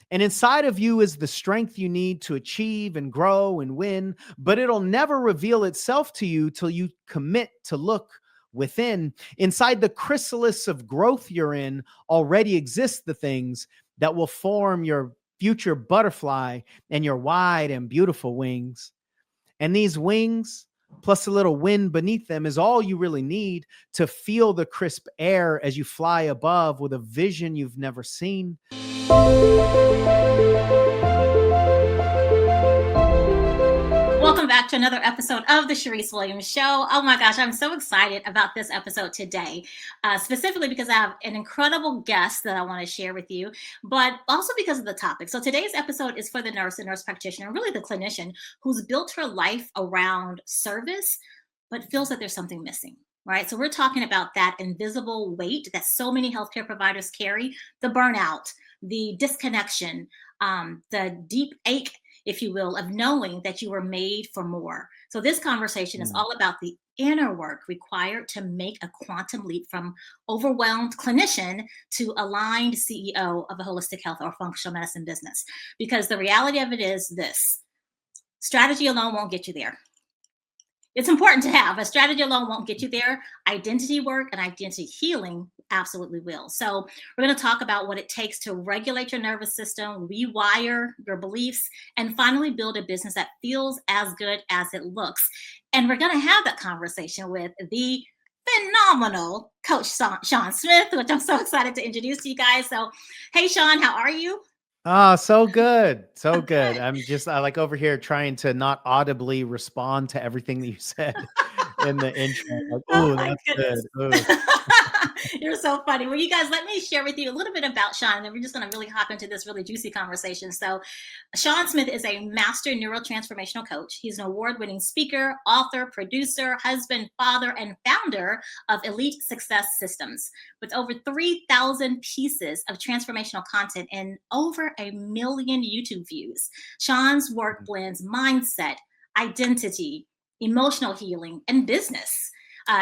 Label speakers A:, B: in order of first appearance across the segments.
A: And inside of you is the strength you need to achieve and grow and win, but it'll never reveal itself to you till you commit to look within. Inside the chrysalis of growth you're in already exist the things that will form your future butterfly and your wide and beautiful wings. And these wings, plus a little wind beneath them, is all you really need to feel the crisp air as you fly above with a vision you've never seen.
B: Welcome back to another episode of the Charyse Williams Show. Oh my gosh, I'm so excited about this episode today, specifically because I have an incredible guest that I want to share with you, but also because of the topic. So today's episode is for the nurse practitioner, really the clinician who's built her life around service, but feels that there's something missing. Right. So we're talking about that invisible weight that so many healthcare providers carry, the burnout, the disconnection, the deep ache, if you will, of knowing that you were made for more. So this conversation is all about the inner work required to make a quantum leap from overwhelmed clinician to aligned CEO of a holistic health or functional medicine business. Because the reality of it is this: strategy alone won't get you there. It's important to have, but strategy alone won't get you there. Identity work and identity healing absolutely will. So we're going to talk about what it takes to regulate your nervous system, rewire your beliefs, and finally build a business that feels as good as it looks. And we're going to have that conversation with the phenomenal Coach Sean Smith, which I'm so excited to introduce to you guys. So, hey, Sean, how are you?
A: Oh, so good. So good. I like over here trying to not audibly respond to everything that you said in the intro. Like,
B: Oh
A: oh,
B: my
A: that's
B: goodness.
A: good. Ooh.
B: You're so funny. Well, you guys, let me share with you a little bit about Sean, and then we're just going to really hop into this really juicy conversation. So, Sean Smith is a master neurotransformational coach. He's an award-winning speaker, author, producer, husband, father, and founder of Elite Success Systems, with over 3,000 pieces of transformational content and over 1 million YouTube views. Sean's work blends mindset, identity, emotional healing, and business.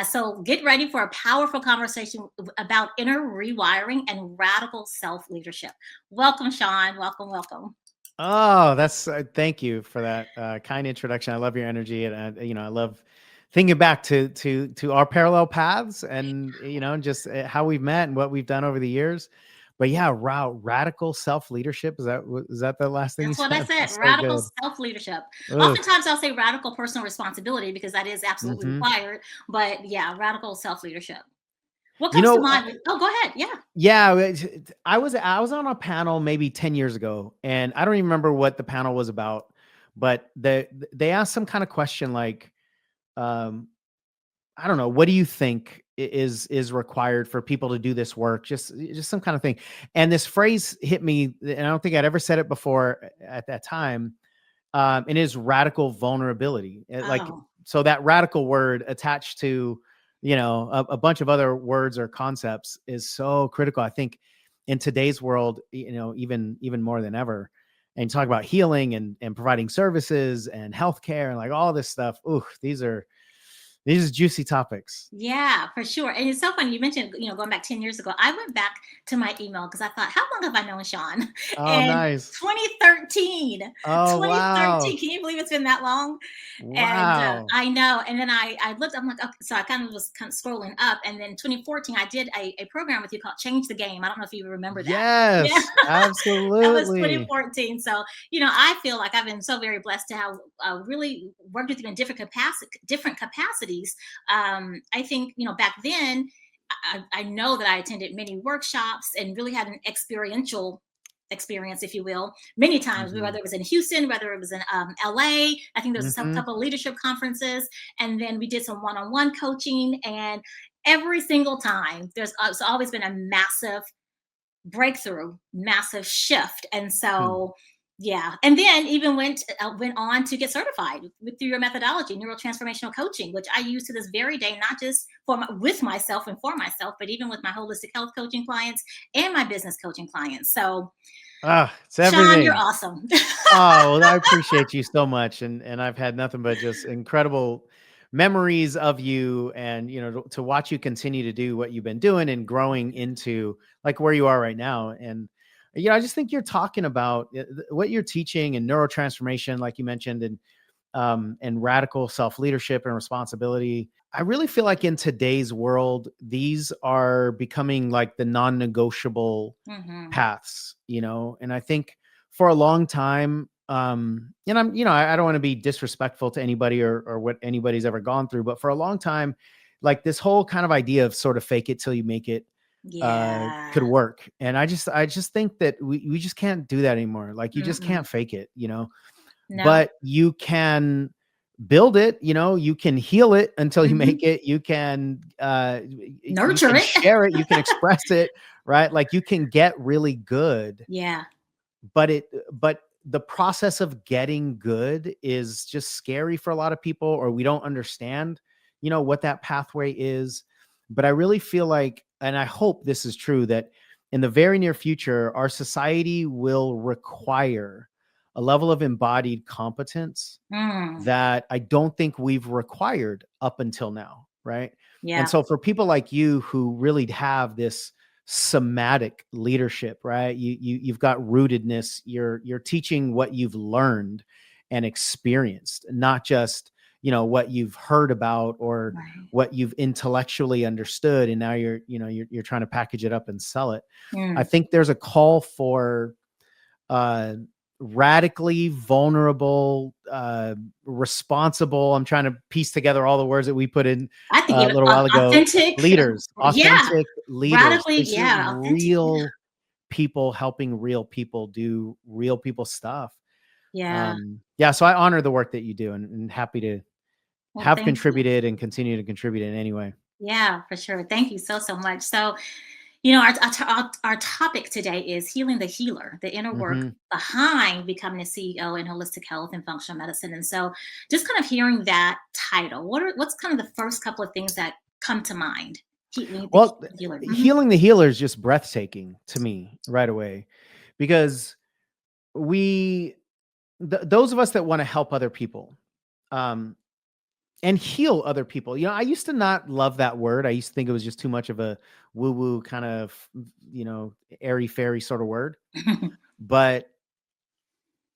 B: So get ready for a powerful conversation about inner rewiring and radical self-leadership. Welcome, Sean. Welcome, welcome.
A: Oh, that's thank you for that kind introduction. I love your energy, and I love thinking back to our parallel paths, and just how we've met and what we've done over the years. But yeah, radical self-leadership, is that the last thing you
B: That's what I
A: said?
B: said,
A: That's so
B: radical
A: good.
B: self-leadership.
A: Ugh.
B: Oftentimes I'll say radical personal responsibility because that is absolutely
A: Mhm.
B: required. But yeah, radical self-leadership. What
A: You
B: comes to
A: know,
B: mind? Oh, go ahead. Yeah.
A: yeah, I was on a panel maybe 10 years ago, and I don't even remember what the panel was about, but they asked some kind of question like, um, I don't know, what do you think is required for people to do this work? Just some kind of thing. And this phrase hit me, and I don't think I'd ever said it before at that time. And is radical vulnerability. Like,
B: Oh,
A: so that radical word attached to, a bunch of other words or concepts is so critical. I think in today's world, even more than ever. And talk about healing and providing services and healthcare and like all this stuff. Ooh, these are juicy topics.
B: yeah, for sure. And it's so funny. You mentioned, going back 10 years ago. I went back to my email because I thought, how long have I known Sean?
A: Oh,
B: And
A: nice.
B: 2013.
A: Oh,
B: 2013.
A: wow.
B: Can you believe it's been that long? And
A: Wow.
B: I know. And then I looked, I'm like, okay, so I kind of was kind of scrolling up. And then 2014, I did a program with you called Change the Game. I don't know if you remember that. Yeah,
A: Yes,
B: that was
A: absolutely.
B: 2014. So, I feel like I've been so very blessed to have really worked with you in different capacities. I think, back then, I know that I attended many workshops and really had an experiential experience, if you will, many times,
A: Mhm.
B: whether it was in Houston, whether it was in LA. I think there was a
A: Mhm.
B: couple of leadership conferences, and then we did some one-on-one coaching. And every single time, it's always been a massive breakthrough, massive shift. And
A: Hmm.
B: so, yeah. And then even went on to get certified through your methodology, neurotransformational coaching, which I use to this very day, not just with myself and for myself, but even with my holistic health coaching clients and my business coaching clients. So,
A: Ah, it's
B: Sean, you're
A: everything.
B: awesome.
A: Oh, well, I appreciate you so much, and I've had nothing but just incredible memories of you, and to watch you continue to do what you've been doing and growing into like where you are right now. And I just think you're talking about what you're teaching and neurotransformation, like you mentioned, and radical self-leadership and responsibility. I really feel like in today's world, these are becoming like the non-negotiable
B: Mm-hmm.
A: paths, and I think for a long time, and I don't want to be disrespectful to anybody or what anybody's ever gone through, but for a long time, like this whole kind of idea of sort of fake it till you make it could
B: Yeah.
A: work. And I just think that we just can't do that anymore. Like you just
B: Mm-mm.
A: can't fake it,
B: No.
A: but you can build it, you can heal it until you
B: Mm-hmm.
A: make it. You can you
B: Nurture
A: can
B: it.
A: share it, you can express it, right? Like you can get really good,
B: Yeah.
A: but the process of getting good is just scary for a lot of people, or we don't understand, what that pathway is. But I really feel like, and I hope this is true, that in the very near future, our society will require a level of embodied competence
B: Mm.
A: that I don't think we've required up until now, right? And
B: Yeah.
A: so for people like you who really have this somatic leadership, right? You've got rootedness. You're teaching what you've learned and experienced, not just, what you've heard about or
B: Right.
A: what you've intellectually understood, and now you're trying to package it up and sell it. I
B: Mm.
A: think there's a call for uh radically vulnerable, responsible. I'm trying to piece together all the words that we put in
B: I think
A: a
B: even
A: little while ago.
B: authentic.
A: Leaders,
B: Yeah.
A: authentic leaders.
B: Radically.
A: This is
B: Yeah. Authentic.
A: real people helping real people do real people stuff.
B: Yeah.
A: Yeah. So I honor the work that you do, and happy to
B: Well,
A: have
B: thank you.
A: contributed and continue to contribute in any way.
B: Yeah, for sure. Thank you so, so much. So, our topic today is healing the healer, the inner work
A: Hmm.
B: behind becoming a CEO in holistic health and functional medicine. And so, just kind of hearing that title, what's kind of the first couple of things that come to mind? Healing the
A: Well,
B: healer. Mhm.
A: healing the healer is just breathtaking to me right away, because we those of us that want to help other people, um, and heal other people. I used to not love that word. I used to think it was just too much of a woo woo kind of, airy fairy sort of word. But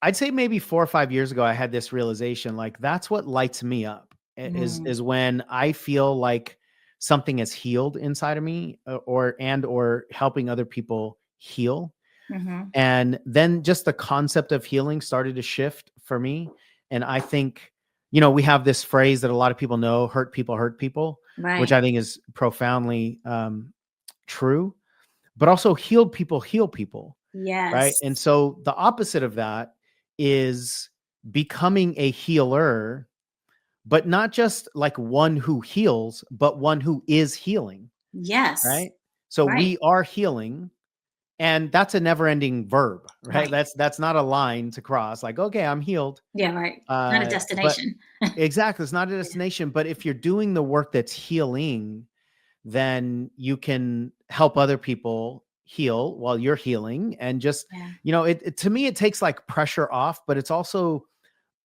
A: I'd say maybe 4 or 5 years ago, I had this realization, like that's what lights me up,
B: Mm,
A: is when I feel like something is healed inside of me, or helping other people heal.
B: mhm.
A: And then just the concept of healing started to shift for me. And I think, we have this phrase that a lot of people know: hurt people, which
B: Right.
A: I think is profoundly true, but also healed people heal people. Right.
B: Yes.
A: And so the opposite of that is becoming a healer, but not just like one who heals, but one who is healing.
B: Yes.
A: Right. So
B: Right.
A: we are healing. And that's a never-ending verb, right?
B: Right.
A: That's not a line to cross. Like, okay, I'm healed.
B: Yeah. Right. Not a
A: But
B: destination.
A: exactly, it's not a
B: Yeah.
A: destination. But if you're doing the work that's healing, then you can help other people heal while you're healing. And just,
B: Yeah.
A: to me, it takes like pressure off, but it's also,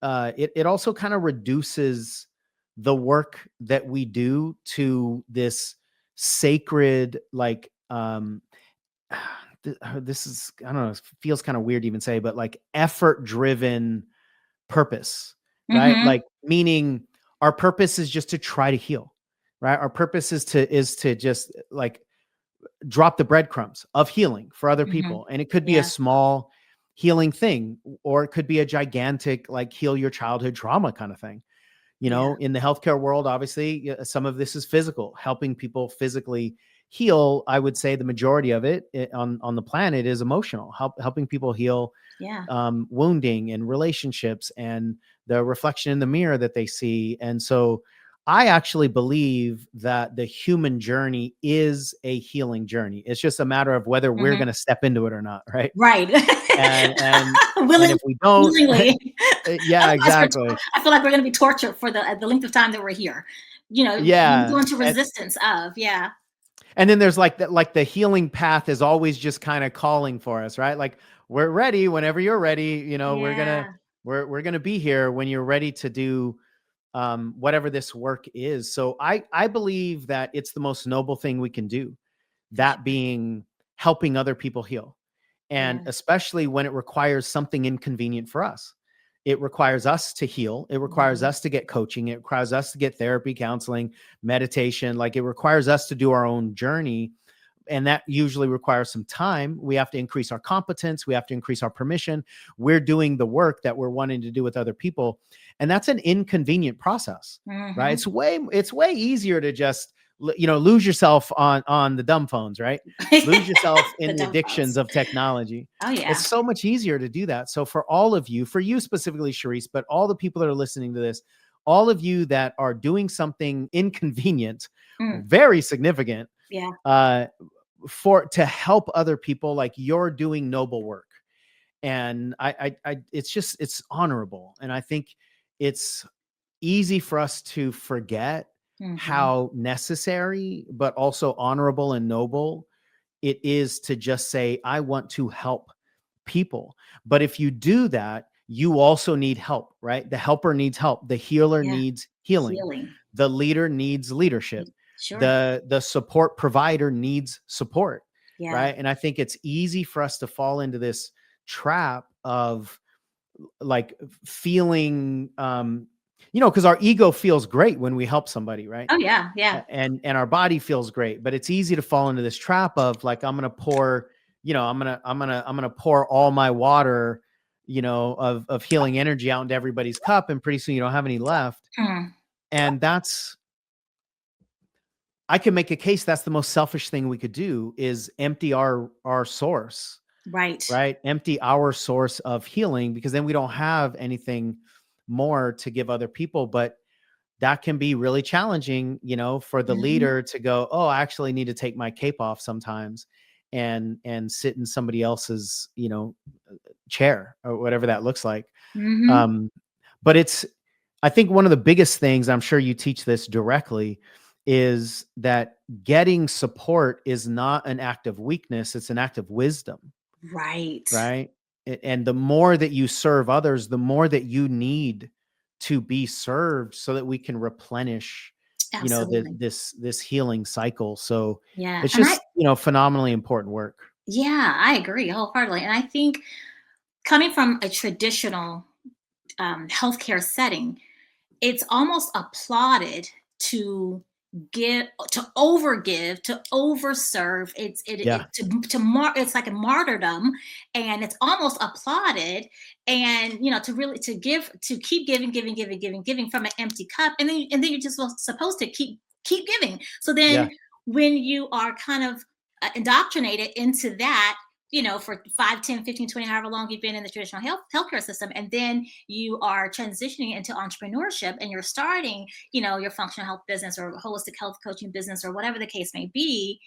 A: it also kind of reduces the work that we do to this sacred, like, this is, I don't know, it feels kind of weird to even say, but like effort driven purpose, right?
B: Mm-hmm.
A: Like, meaning our purpose is just to try to heal, right? Our purpose is to just like drop the breadcrumbs of healing for other
B: Mm-hmm.
A: people. And it could be a
B: Yeah.
A: small healing thing, or it could be a gigantic, like, heal your childhood trauma kind of thing.
B: Yeah.
A: In the healthcare world, obviously, some of this is physical, helping people physically heal. I would say the majority of it, on the planet, is emotional, helping people heal,
B: Yeah.
A: wounding and relationships and the reflection in the mirror that they see. And so I actually believe that the human journey is a healing journey. It's just a matter of whether we're
B: Mm-hmm.
A: going to step into it or not, right?
B: Right.
A: And
B: Willing,
A: if we don't,
B: willingly.
A: yeah,
B: Otherwise,
A: exactly.
B: I feel like we're going to be tortured for the length of time that we're here. You go
A: Yeah.
B: into resistance of, yeah,
A: And then there's like that, like the healing path is always just kind of calling for us, right? Like, we're ready whenever you're ready.
B: yeah,
A: We're gonna be here when you're ready to do whatever this work is. So I believe that it's the most noble thing we can do.
B: for
A: That
B: sure.
A: being helping other people heal. And especially when it requires something inconvenient for us. It requires us to heal. It requires us to get coaching. It requires us to get therapy, counseling, meditation. Like, it requires us to do our own journey. And that usually requires some time. We have to increase our competence. We have to increase our permission. We're doing the work that we're wanting to do with other people. And that's an inconvenient process, right? It's way easier to just, lose yourself on the dumb phones, right? Lose yourself in the addictions of technology.
B: Oh yeah.
A: It's so much easier to do that. So for all of you, for you specifically, Charyse, but all the people that are listening to this, all of you that are doing something inconvenient, very significant, to help other people, like, you're doing noble work. And it's honorable. And I think it's easy for us to forget how necessary, but also honorable and noble it is to just say, I want to help people. But if you do that, you also need help, right? The helper needs help. The healer needs healing. The leader needs leadership.
B: Sure.
A: The support provider needs support, right? And I think it's easy for us to fall into this trap of, like, feeling, because our ego feels great when we help somebody, right?
B: Oh yeah, yeah.
A: And our body feels great, but it's easy to fall into this trap of, like, I'm gonna pour, I'm gonna pour all my water, of healing energy out into everybody's cup, and pretty soon you don't have any left. And I can make a case that's the most selfish thing we could do, is empty our source. Right. Empty our source of healing, because then we don't have anything more to give other people. But that can be really challenging, for the leader to go, oh, I actually need to take my cape off sometimes and sit in somebody else's, chair, or whatever that looks like. But I think one of the biggest things, I'm sure you teach this directly, is that getting support is not an act of weakness. It's an act of wisdom. Right. And the more that you serve others, the more that you need to be served, so that we can replenish, this healing cycle. So it's just, phenomenally important work.
B: Yeah, I agree wholeheartedly. And I think, coming from a traditional healthcare setting, it's almost applauded to overgive, to overserve. It's like a martyrdom, and it's almost applauded. And to keep giving from an empty cup, and then you're just supposed to keep giving. So then when you are kind of indoctrinated into that, for 5, 10, 15, 20, however long you've been in the traditional healthcare system. And then you are transitioning into entrepreneurship, and you're starting, your functional health business or holistic health coaching business, or whatever the case may be.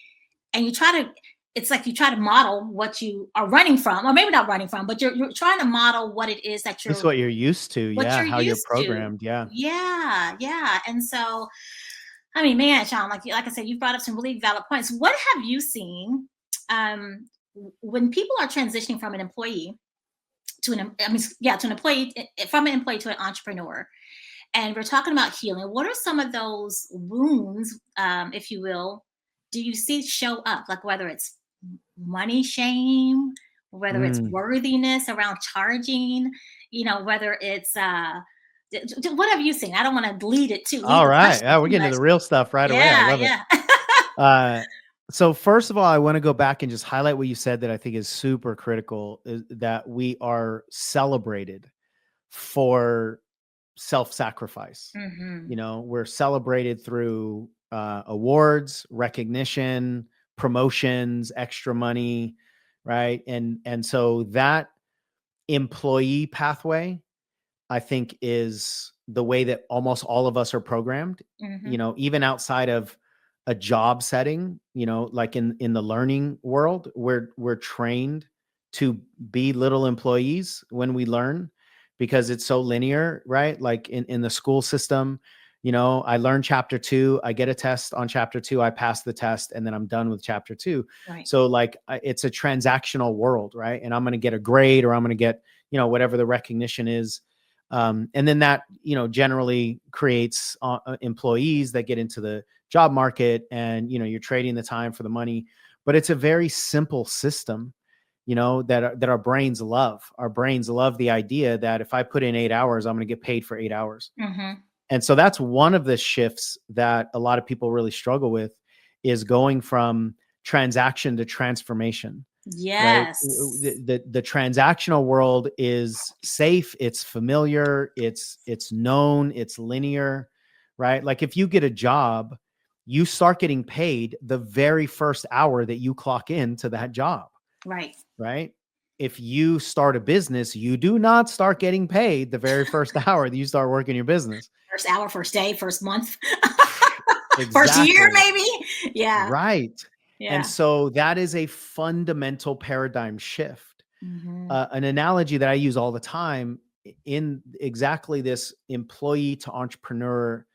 B: And it's like you try to model what you are running from, or maybe not running from, but you're trying to model what it is that
A: it's what you're used to. How you're programmed.
B: Yeah. And so, I mean, man, Sean, like I said, you've brought up some really valid points. What have you seen, when people are transitioning from an employee to an employee, from an employee to an entrepreneur, and we're talking about healing, what are some of those wounds, if you will, do you see show up? Like, whether it's money shame, whether it's worthiness around charging, whether it's what have you seen? I don't want to lead it too.
A: All right. We're getting to the real stuff right away. I love it. So first of all, I want to go back and just highlight what you said that I think is super critical, is that we are celebrated for self-sacrifice. We're celebrated through awards, recognition, promotions, extra money, right? And so that employee pathway, I think, is the way that almost all of us are programmed, even outside of a job setting, like in the learning world, we're trained to be little employees when we learn, because it's so linear, right? Like in the school system, I learn chapter 2, I get a test on chapter 2, I pass the test, and then I'm done with chapter 2.
B: Right.
A: So like it's a transactional world, right? And I'm going to get a grade, or I'm going to get, whatever the recognition is. And then that, generally creates employees that get into the job market, and, you're trading the time for the money. But it's a very simple system. that our brains love. Our brains love the idea that if I put in 8 hours, I'm going to get paid for 8 hours.
B: Mm-hmm.
A: And so that's one of the shifts that a lot of people really struggle with, is going from transaction to transformation. Right.
B: Yes.
A: The transactional world is safe. It's familiar. It's known. It's linear, right? Like if you get a job, you start getting paid the very first hour that you clock into that job.
B: Right.
A: Right. If you start a business, you do not start getting paid the very first hour that you start working your business.
B: First hour, first day, first month,
A: Exactly.
B: first year, maybe. Yeah.
A: Right.
B: Yeah.
A: And so that is a fundamental paradigm shift.
B: Mm-hmm.
A: An analogy that I use all the time in exactly this employee to entrepreneur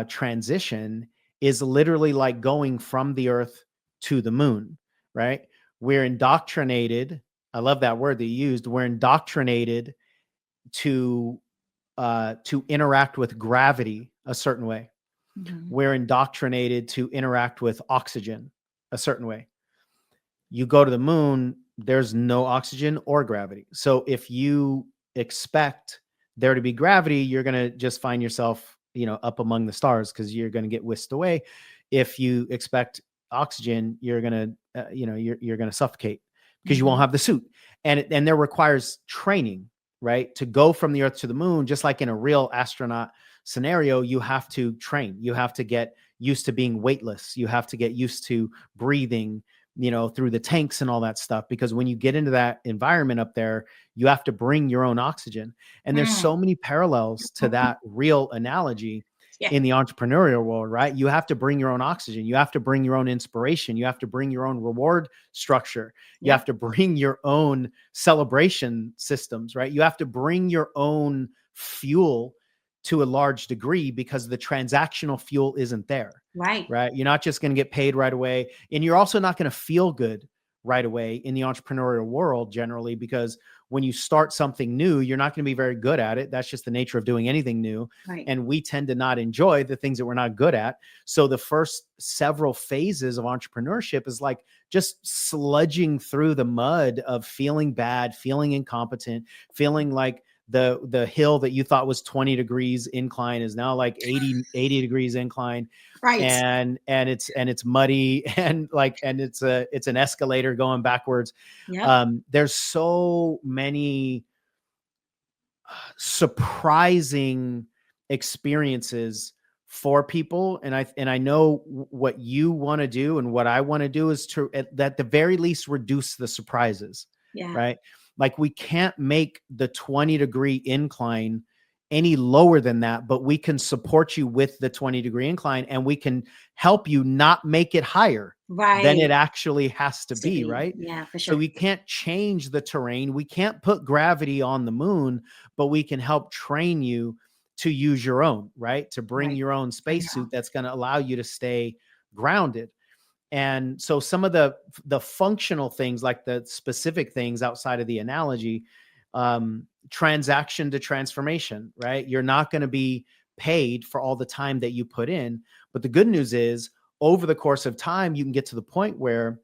A: transition is literally like going from the earth to the moon, right? We're indoctrinated. I love that word that you used. We're indoctrinated to interact with gravity a certain way.
B: Mm-hmm.
A: We're indoctrinated to interact with oxygen a certain way. You go to the moon, there's no oxygen or gravity. So if you expect there to be gravity, you're going to just find yourself, up among the stars, because you're going to get whisked away. If you expect oxygen, you're going to, you're going to suffocate because you won't have the suit. And there requires training, right? To go from the earth to the moon, just like in a real astronaut scenario, you have to train. You have to get used to being weightless. You have to get used to breathing, through the tanks and all that stuff. Because when you get into that environment up there, you have to bring your own oxygen. And there's so many parallels to that real analogy in the entrepreneurial world, right? You have to bring your own oxygen. You have to bring your own inspiration. You have to bring your own reward structure. You have to bring your own celebration systems, right? You have to bring your own fuel to a large degree, because the transactional fuel isn't there.
B: Right.
A: You're not just going to get paid right away. And you're also not going to feel good right away in the entrepreneurial world generally, because when you start something new, you're not going to be very good at it. That's just the nature of doing anything new.
B: Right.
A: And we tend to not enjoy the things that we're not good at. So the first several phases of entrepreneurship is like just sludging through the mud of feeling bad, feeling incompetent, feeling like the hill that you thought was 20 degrees incline is now like 80 degrees incline.
B: Right.
A: And it's muddy and it's an escalator going backwards.
B: Yep.
A: There's so many surprising experiences for people. And I know what you want to do and what I want to do is to, at the very least, reduce the surprises.
B: Yeah.
A: Right. Like we can't make the 20-degree incline any lower than that, but we can support you with the 20-degree incline, and we can help you not make it higher than it actually has to be, right?
B: Yeah, for sure.
A: So we can't change the terrain. We can't put gravity on the moon, but we can help train you to use your own, right? To bring your own spacesuit that's going to allow you to stay grounded. And so some of the functional things, like the specific things outside of the analogy, transaction to transformation, right? You're not going to be paid for all the time that you put in. But the good news is, over the course of time, you can get to the point where,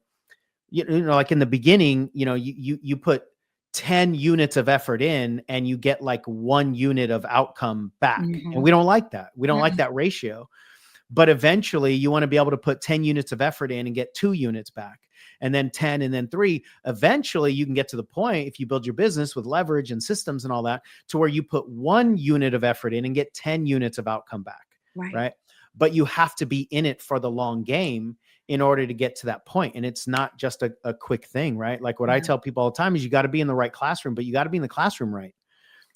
A: like in the beginning, you put 10 units of effort in and you get like 1 unit of outcome back. And we don't like that. We don't like that ratio. But eventually you want to be able to put 10 units of effort in and get 2 units back, and then 10, and then 3. Eventually you can get to the point, if you build your business with leverage and systems and all that, to where you put 1 unit of effort in and get 10 units of outcome back. Right. But you have to be in it for the long game in order to get to that point. And it's not just a quick thing, right? Like what I tell people all the time is, you got to be in the right classroom, but you got to be in the classroom right.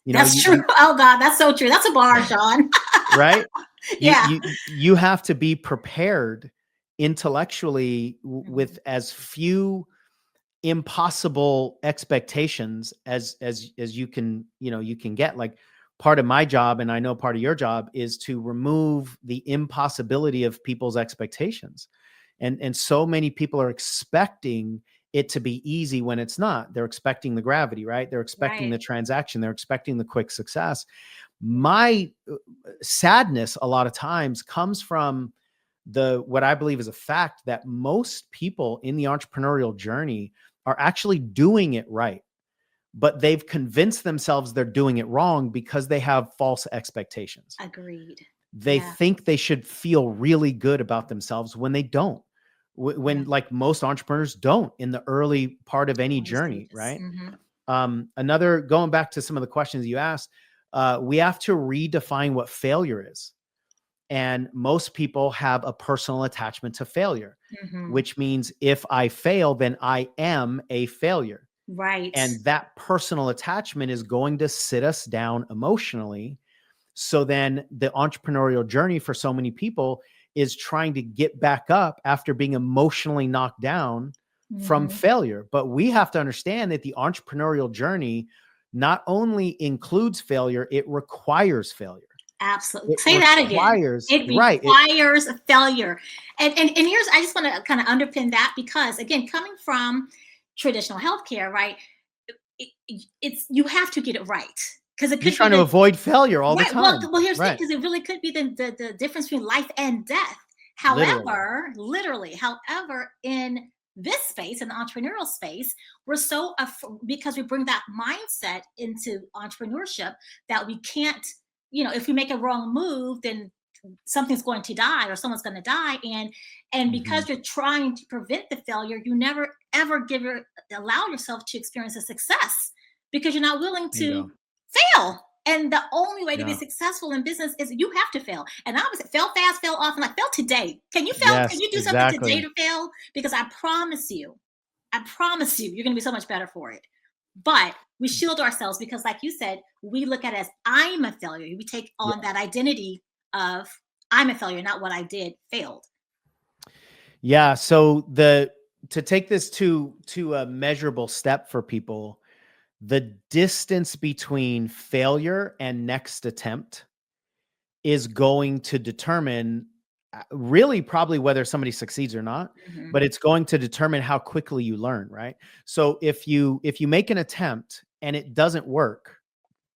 B: That's true. Oh God, that's so true. That's a bar, Sean.
A: Right?
B: Yeah.
A: You have to be prepared intellectually with as few impossible expectations as you can, you can get. Like, part of my job, and I know part of your job, is to remove the impossibility of people's expectations. And so many people are expecting it to be easy when it's not. They're expecting the gravity, right? They're expecting the transaction. They're expecting the quick success. My sadness a lot of times comes from what I believe is a fact, that most people in the entrepreneurial journey are actually doing it right, but they've convinced themselves they're doing it wrong because they have false expectations.
B: Agreed.
A: They think they should feel really good about themselves when they don't. When like most entrepreneurs don't in the early part of any journey, right? Another, going back to some of the questions you asked, we have to redefine what failure is. And most people have a personal attachment to failure, which means if I fail, then I am a failure.
B: Right.
A: And that personal attachment is going to sit us down emotionally. So then the entrepreneurial journey for so many people is trying to get back up after being emotionally knocked down from failure. But we have to understand that the entrepreneurial journey not only includes failure, it requires failure.
B: Absolutely. Say that again. It requires failure. And here's, I just want to kind of underpin that, because again, coming from traditional healthcare, right? It's you have to get it right. Because
A: you're trying to avoid failure all the time.
B: Well, here's the thing, because it really could be the difference between life and death. However, literally, in this space, in the entrepreneurial space, we're so because we bring that mindset into entrepreneurship that we can't, if we make a wrong move, then something's going to die or someone's going to die. And because you're trying to prevent the failure, you never ever allow yourself to experience a success, because you're not willing to fail. And the only way to be successful in business is you have to fail. And I was fail fast, fail often. Like, fail today. Can you fail? Can you do something today to fail? Because I promise you, you're going to be so much better for it. But we shield ourselves because, like you said, we look at it as I'm a failure. We take on that identity of I'm a failure, not what I did failed.
A: Yeah. So to take this to a measurable step for people, the distance between failure and next attempt is going to determine really probably whether somebody succeeds or not, but it's going to determine how quickly you learn, right? So if you make an attempt and it doesn't work,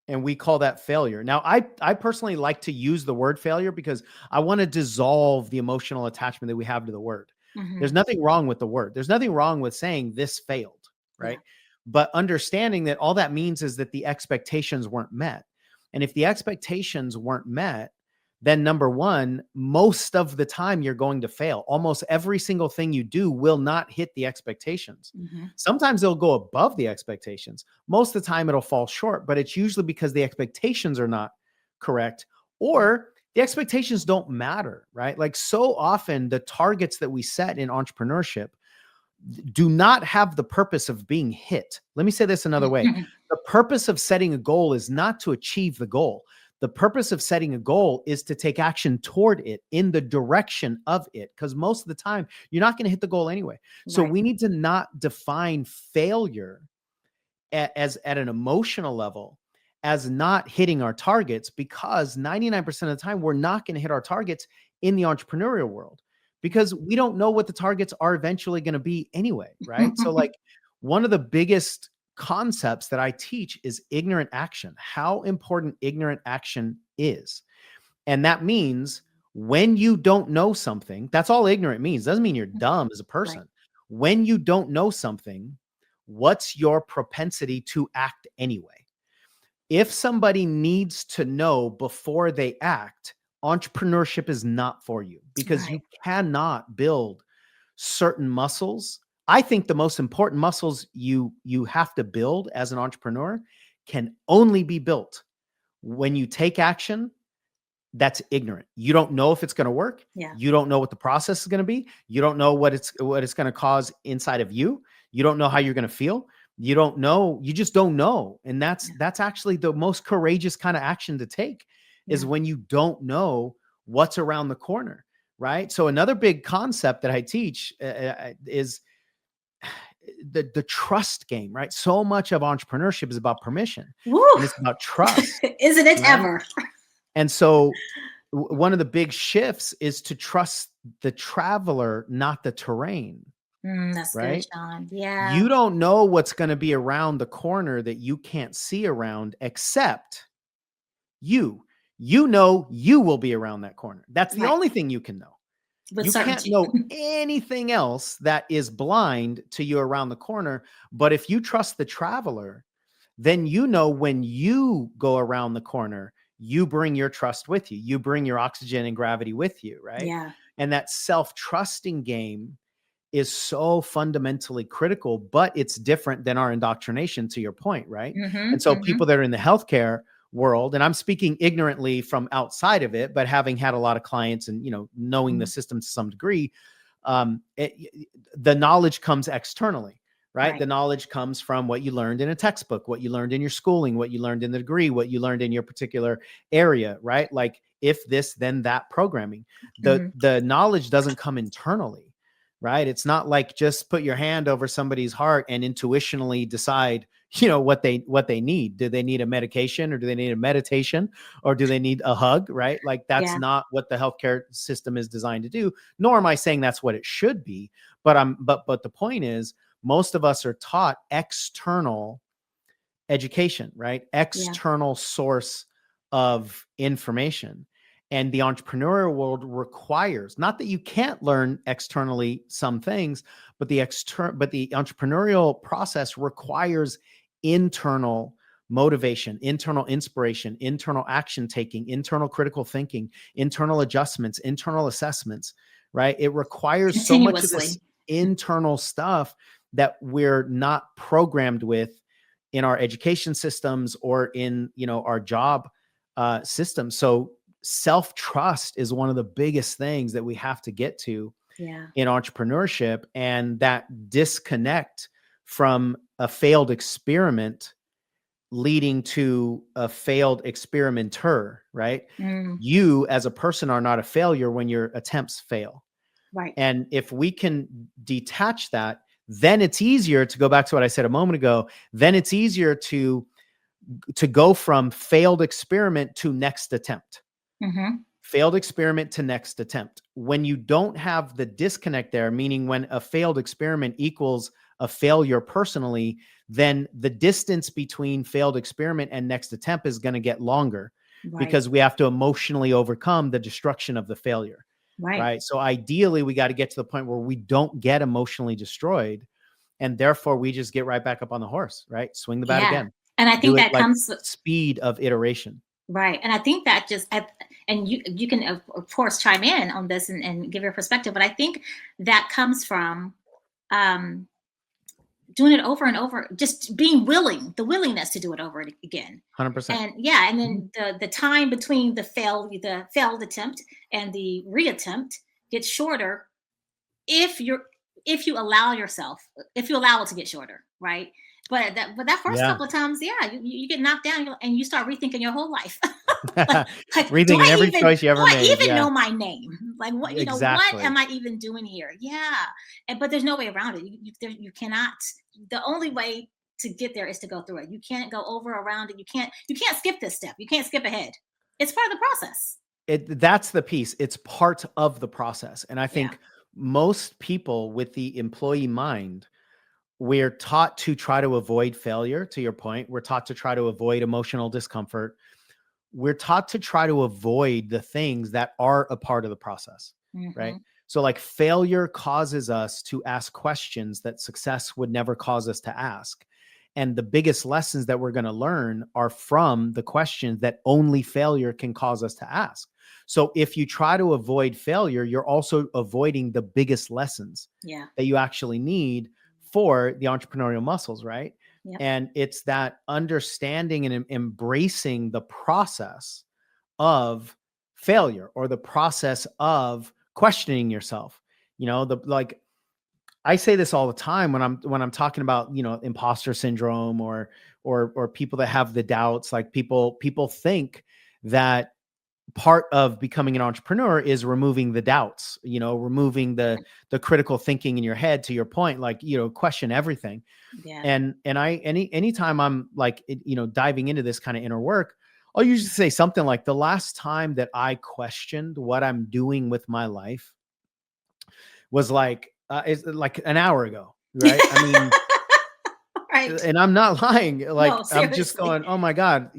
A: and we call that failure. Now, I personally like to use the word failure because I want to dissolve the emotional attachment that we have to the word. There's nothing wrong with the word. There's nothing wrong with saying this failed, right? But understanding that all that means is that the expectations weren't met. And if the expectations weren't met, then number one, most of the time you're going to fail. Almost every single thing you do will not hit the expectations. Sometimes it'll go above the expectations. Most of the time it'll fall short, but it's usually because the expectations are not correct, or the expectations don't matter, right? Like, so often the targets that we set in entrepreneurship do not have the purpose of being hit. Let me say this another way. The purpose of setting a goal is not to achieve the goal. The purpose of setting a goal is to take action toward it, in the direction of it, because most of the time you're not going to hit the goal anyway. So we need to not define failure as at an emotional level as not hitting our targets, because 99% of the time we're not going to hit our targets in the entrepreneurial world, because we don't know what the targets are eventually going to be anyway, right? So like, one of the biggest concepts that I teach is ignorant action, how important ignorant action is. And that means when you don't know something, that's all ignorant means. Doesn't mean you're dumb as a person. When you don't know something, what's your propensity to act anyway? If somebody needs to know before they act, entrepreneurship is not for you, because you cannot build certain muscles. I think the most important muscles you have to build as an entrepreneur can only be built when you take action that's ignorant. You don't know if it's going to work. You don't know what the process is going to be. You don't know what it's going to cause inside of you. You don't know how you're going to feel. You don't know. You just don't know. And that's actually the most courageous kind of action to take, is when you don't know what's around the corner, right? So another big concept that I teach is the trust game, right? So much of entrepreneurship is about permission. And it's about trust.
B: Isn't it ever?
A: And so one of the big shifts is to trust the traveler, not the terrain.
B: That's right, good, Sean. Yeah.
A: You don't know what's going to be around the corner that you can't see around, except you know you will be around that corner. That's the only thing you can know.
B: with
A: You can't
B: certainty.
A: know anything else that is blind to you around the corner. But if you trust the traveler, then you know when you go around the corner, you bring your trust with you. You bring your oxygen and gravity with you, right?
B: Yeah.
A: And that self-trusting game is so fundamentally critical, but it's different than our indoctrination, to your point, right? And so people that are in the healthcare world, and I'm speaking ignorantly from outside of it, but having had a lot of clients and, knowing the system to some degree, the knowledge comes externally, right?
B: Right.
A: The knowledge comes from what you learned in a textbook, what you learned in your schooling, what you learned in the degree, what you learned in your particular area, right? Like if this, then that programming. The knowledge doesn't come internally, right? It's not like just put your hand over somebody's heart and intuitionally decide, what they need. Do they need a medication, or do they need a meditation, or do they need a hug, right? Like that's
B: Yeah.
A: not what the healthcare system is designed to do, nor am I saying that's what it should be. But the point is, most of us are taught external education, right? External source of information. And the entrepreneurial world requires, not that you can't learn externally some things, but the entrepreneurial process requires internal motivation, internal inspiration, internal action taking, internal critical thinking, internal adjustments, internal assessments, right? It requires so much of this internal stuff that we're not programmed with in our education systems or in, our job system. So self-trust is one of the biggest things that we have to get to in entrepreneurship, and that disconnect from a failed experiment leading to a failed experimenter, right? You as a person are not a failure when your attempts fail.
B: Right.
A: And if we can detach that, then it's easier to go back to what I said a moment ago. Then it's easier to go from failed experiment to next attempt. Failed experiment to next attempt. When you don't have the disconnect there, meaning when a failed experiment equals a failure personally, then the distance between failed experiment and next attempt is going to get longer, because we have to emotionally overcome the destruction of the failure. Right. So ideally, we got to get to the point where we don't get emotionally destroyed, and therefore we just get right back up on the horse, right? Swing the bat again.
B: And I think that comes
A: with speed of iteration.
B: Right. And I think that and you can of course chime in on this and give your perspective, but I think that comes from doing it over and over, just being the willingness to do it over again.
A: 100%.
B: And and then the time between the failed attempt and the reattempt gets shorter if you allow it to get shorter, right? But that first couple of times, you get knocked down and you start rethinking your whole life.
A: Rethinking every choice you ever made.
B: Do I even know my name? Like what
A: Exactly.
B: what am I even doing here? But there's no way around it. You cannot. The only way to get there is to go through it. You can't go over around it. You can't skip this step. You can't skip ahead. It's part of the process.
A: That's the piece. It's part of the process. And I think most people with the employee mind, we're taught to try to avoid failure. To your point, we're taught to try to avoid emotional discomfort. We're taught to try to avoid the things that are a part of the process, right? So like failure causes us to ask questions that success would never cause us to ask. And the biggest lessons that we're going to learn are from the questions that only failure can cause us to ask. So if you try to avoid failure, you're also avoiding the biggest lessons that you actually need for the entrepreneurial muscles, right? And it's that understanding and embracing the process of failure, or the process of questioning yourself. I say this all the time when I'm talking about, imposter syndrome or people that have the doubts. Like people think that part of becoming an entrepreneur is removing the doubts, removing the critical thinking in your head, to your point, like, question everything. And anytime I'm like, diving into this kind of inner work, I'll usually say something like, the last time that I questioned what I'm doing with my life was it's like an hour ago, right? I mean,
B: right.
A: And I'm not lying. Like,
B: No,
A: I'm just going, oh my God,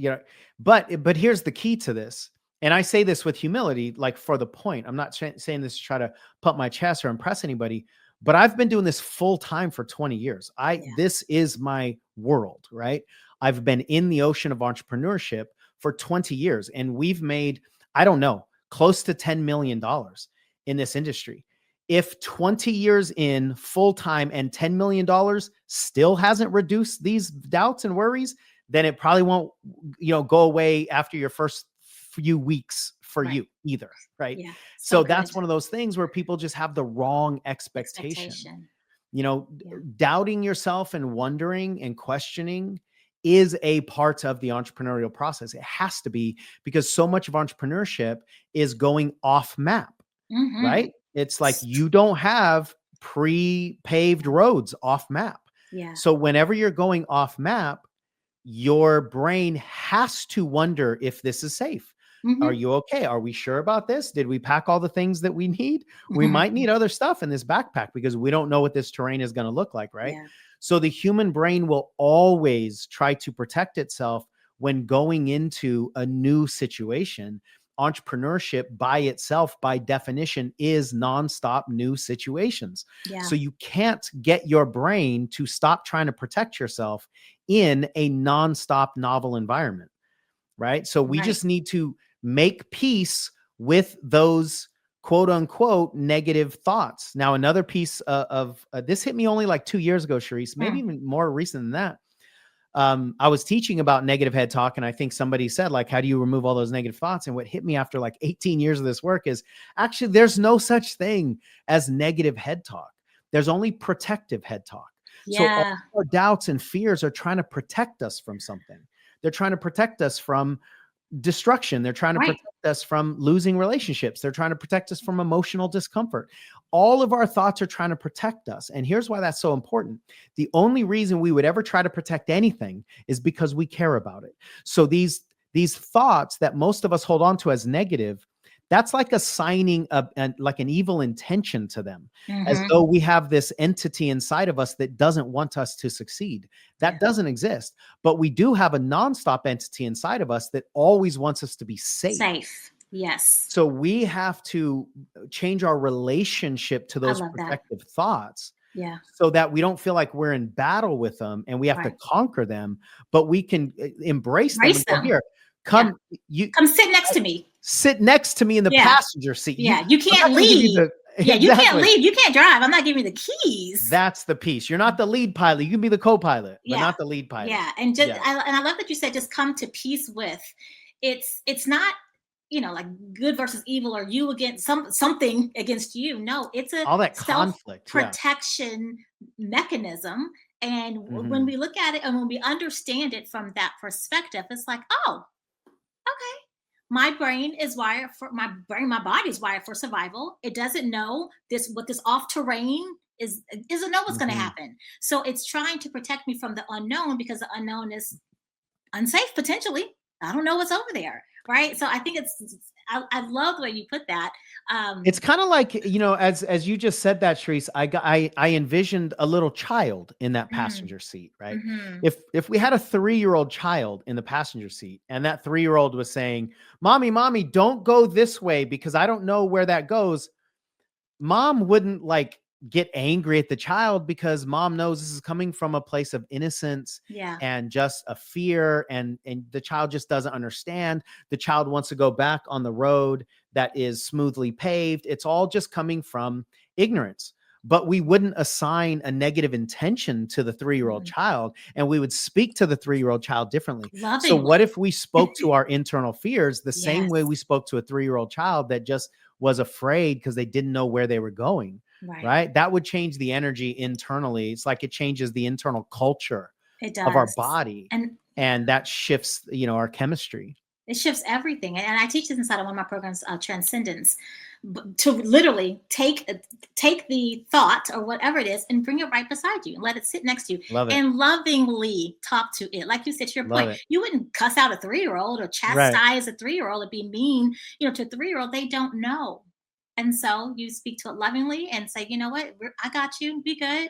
A: but here's the key to this. And I say this with humility, like for the point. I'm not saying this to try to pump my chest or impress anybody, but I've been doing this full time for 20 years.
B: Yeah.
A: This is my world, right? I've been in the ocean of entrepreneurship for 20 years, and we've made, I don't know, close to $10 million in this industry. If 20 years in full time and $10 million still hasn't reduced these doubts and worries, then it probably won't, go away after your first few weeks for
B: Right.
A: you either. Right.
B: Yeah.
A: So
B: good.
A: that's one of those things where people just have the wrong expectation.
B: Yeah.
A: Doubting yourself and wondering and questioning is a part of the entrepreneurial process. It has to be, because so much of entrepreneurship is going off map,
B: Mhm.
A: right? It's like you don't have pre-paved roads off map.
B: Yeah.
A: So whenever you're going off map, your brain has to wonder if this is safe.
B: Mhm.
A: Are you okay? Are we sure about this? Did we pack all the things that we need? We might need other stuff in this backpack because we don't know what this terrain is going to look like, right?
B: Yeah.
A: So the human brain will always try to protect itself when going into a new situation. Entrepreneurship by itself, by definition, is nonstop new situations.
B: Yeah.
A: So you can't get your brain to stop trying to protect yourself in a nonstop novel environment, right? So we just need to make peace with those quote unquote negative thoughts. Now, another piece of this hit me only like 2 years ago, Charyse, maybe even more recent than that. I was teaching about negative head talk, and I think somebody said, like, how do you remove all those negative thoughts? And what hit me after like 18 years of this work is actually there's no such thing as negative head talk. There's only protective head talk.
B: Yeah.
A: So all our doubts and fears are trying to protect us from something. They're trying to protect us from destruction. They're trying to protect us from losing relationships. They're trying to protect us from emotional discomfort. All of our thoughts are trying to protect us. And here's why that's so important. The only reason we would ever try to protect anything is because we care about it. So these thoughts that most of us hold on to as negative, that's like assigning like an evil intention to them, as though we have this entity inside of us that doesn't want us to succeed. That doesn't exist. But we do have a nonstop entity inside of us that always wants us to be safe.
B: Yes.
A: So we have to change our relationship to those protective thoughts.
B: Yeah.
A: So that we don't feel like we're in battle with them and we have to conquer them, but we can embrace them. And go, here, come
B: sit next to me.
A: Sit next to me in the passenger seat.
B: Yeah, you can't leave. You can't leave. You can't drive. I'm not giving you the keys.
A: That's the piece. You're not the lead pilot. You can be the co-pilot, but not the lead pilot.
B: Yeah, and I love that you said just come to peace with. It's not like good versus evil or you against something against you. No, it's
A: all that conflict,
B: protection mechanism. And when we look at it and when we understand it from that perspective, it's like, oh, okay. My brain is wired for my body is wired for survival. It doesn't know what this off terrain is. It doesn't know what's going to happen. So it's trying to protect me from the unknown because the unknown is unsafe potentially. I don't know what's over there. Right. So I think I love the way you put that.
A: It's kind of like, as you just said that, Charyse, I envisioned a little child in that passenger seat, right? If we had a 3-year-old child in the passenger seat and that 3-year-old was saying, mommy, don't go this way because I don't know where that goes. Mom wouldn't get angry at the child because mom knows this is coming from a place of innocence and just a fear. And the child just doesn't understand. The child wants to go back on the road that is smoothly paved. It's all just coming from ignorance. But we wouldn't assign a negative intention to the 3-year-old child, and we would speak to the 3-year-old child differently.
B: Lovingly.
A: So what if we spoke to our internal fears the same way we spoke to a 3-year-old child that just was afraid because they didn't know where they were going? Right. That would change the energy internally. It's like it changes the internal culture of our body. And that shifts, our chemistry.
B: It shifts everything. And I teach this inside of one of my programs, Transcendence, to literally take the thought or whatever it is and bring it right beside you and let it sit next to you.
A: Love it.
B: And lovingly talk to it. Like you said, to your point, you wouldn't cuss out a 3-year-old or chastise a 3-year-old or be mean, to a 3-year-old. They don't know. And so you speak to it lovingly and say, you know what, I got you, be good.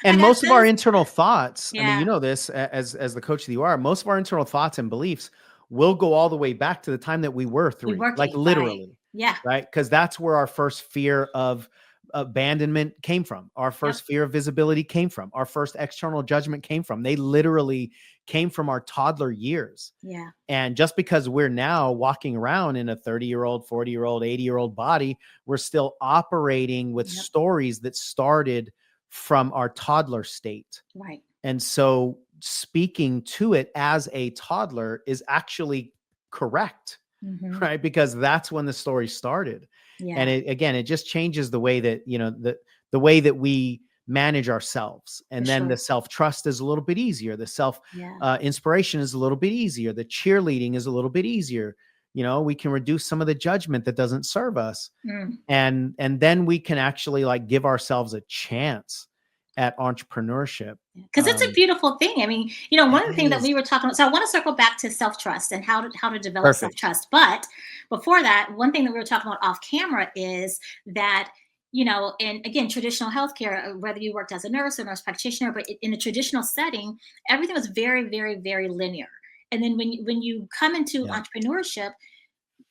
A: And most of our internal thoughts, I mean, this as the coach that you are, most of our internal thoughts and beliefs we'll go all the way back to the time that we were
B: We
A: 3, like
B: working, right?
A: literally,
B: Yeah.
A: right? Because that's where our first fear of abandonment came from. Our
B: Yep.
A: first fear of visibility came from. Our first external judgment came from. They literally came from our toddler years.
B: Yeah.
A: And just because we're now walking around in a 30-year-old, 40-year-old, 80-year-old body, we're still operating with
B: Yep.
A: stories that started from our toddler state.
B: Right.
A: And so speaking to it as a toddler is actually correct,
B: Mhm.
A: right? Because that's when the story started.
B: Yeah.
A: And it just changes the way that, the way that we manage ourselves. And
B: For
A: then
B: sure.
A: the self-trust is a little bit easier. The self
B: Yeah.
A: inspiration is a little bit easier. The cheerleading is a little bit easier. We can reduce some of the judgment that doesn't serve us.
B: Mm.
A: And then we can actually like give ourselves a chance at entrepreneurship.
B: Because it's a beautiful thing. I mean, one of the things that
A: is.
B: we were talking about. So I want to circle back to self-trust and how to develop
A: Perfect.
B: self-trust. But before that, one thing that we were talking about off camera is that, and again, traditional healthcare, whether you worked as a nurse or nurse practitioner, but in a traditional setting, everything was very, very, very linear. And then when you come into
A: Yeah.
B: entrepreneurship,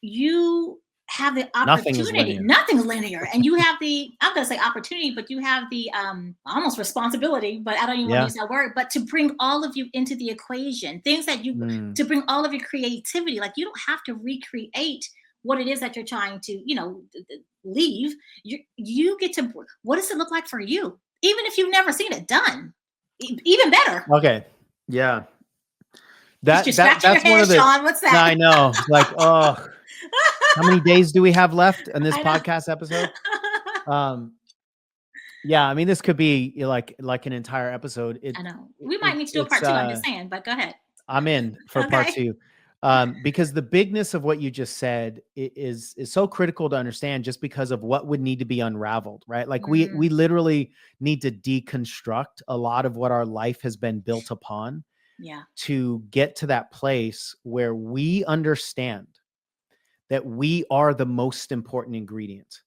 B: you have the
A: Nothing is
B: opportunity.
A: linear.
B: Nothing's linear. And you have I'm going to say opportunity, but you have the almost responsibility, but I don't even want to use that word, but to bring all of you into the equation, things that to bring all of your creativity. Like, you don't have to recreate what it is that you're trying to, leave. You get to, what does it look like for you? Even if you've never seen it done, even better.
A: Okay. Yeah. That's
B: your
A: one
B: head,
A: of the,
B: Sean. What's that?
A: I know. Like, oh, how many days do we have left in this
B: I know.
A: podcast episode? Yeah, I mean, this could be like an entire episode.
B: I know. We might need to do a part 2. I'm just saying, but go ahead.
A: I'm in for part 2. Because the bigness of what you just said is so critical to understand, just because of what would need to be unraveled, right? Like we literally need to deconstruct a lot of what our life has been built upon.
B: Yeah.
A: To get to that place where we understand that we are the most important ingredient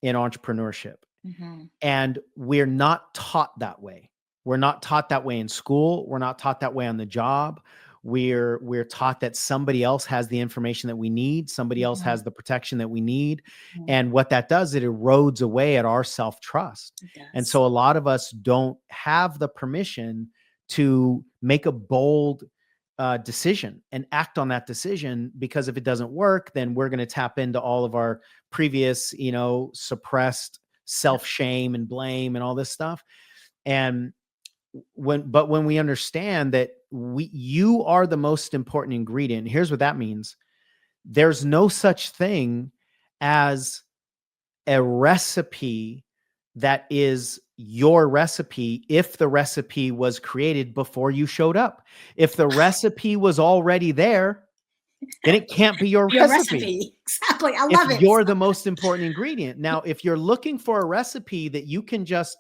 A: in entrepreneurship.
B: Mm-hmm.
A: And we're not taught that way. We're not taught that way in school. We're not taught that way on the job. We're taught that somebody else has the information that we need. Somebody else has the protection that we need. Mm-hmm. And what that does, it erodes away at our self-trust. And so a lot of us don't have the permission to make a bold decision and act on that decision, because if it doesn't work, then we're going to tap into all of our previous, suppressed self-shame and blame and all this stuff. And when we understand that you are the most important ingredient, here's what that means. There's no such thing as a recipe that is your recipe if the recipe was created before you showed up. If the recipe was already there, then it can't be your recipe.
B: Exactly. I love it.
A: You're the most important ingredient. Now, if you're looking for a recipe that you can just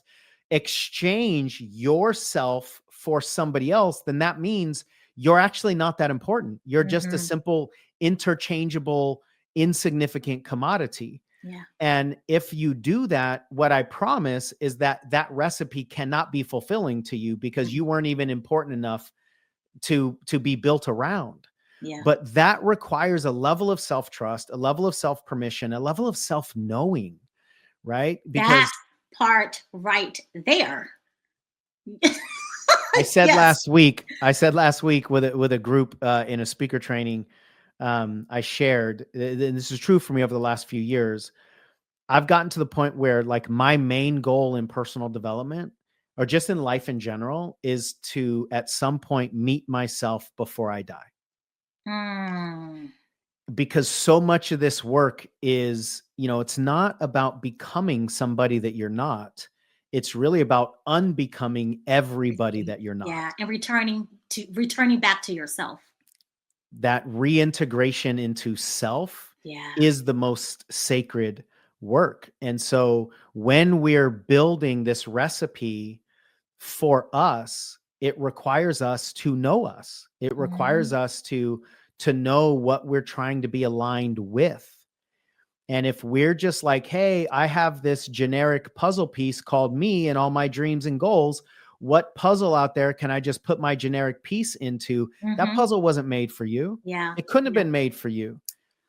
A: exchange yourself for somebody else, then that means you're actually not that important. You're just a simple, interchangeable, insignificant commodity.
B: Yeah.
A: And if you do that, what I promise is that recipe cannot be fulfilling to you, because you weren't even important enough to be built around.
B: Yeah.
A: But that requires a level of self-trust, a level of self-permission, a level of self-knowing, right? Because
B: that part right there.
A: I said last week with a group in a speaker training, I shared, and this is true for me over the last few years, I've gotten to the point where, like, my main goal in personal development, or just in life in general, is to at some point meet myself before I die. Because so much of this work is, it's not about becoming somebody that you're not. It's really about unbecoming everybody that you're not.
B: Yeah, and returning back to yourself.
A: That reintegration into self is the most sacred work. And so when we're building this recipe for us, it requires us to know us. It requires us to know what we're trying to be aligned with. And if we're just like, hey, I have this generic puzzle piece called me and all my dreams and goals, what puzzle out there can I just put my generic piece into? That
B: Mm-hmm.
A: puzzle wasn't made for you.
B: Yeah.
A: It couldn't have
B: Yeah.
A: been made for you.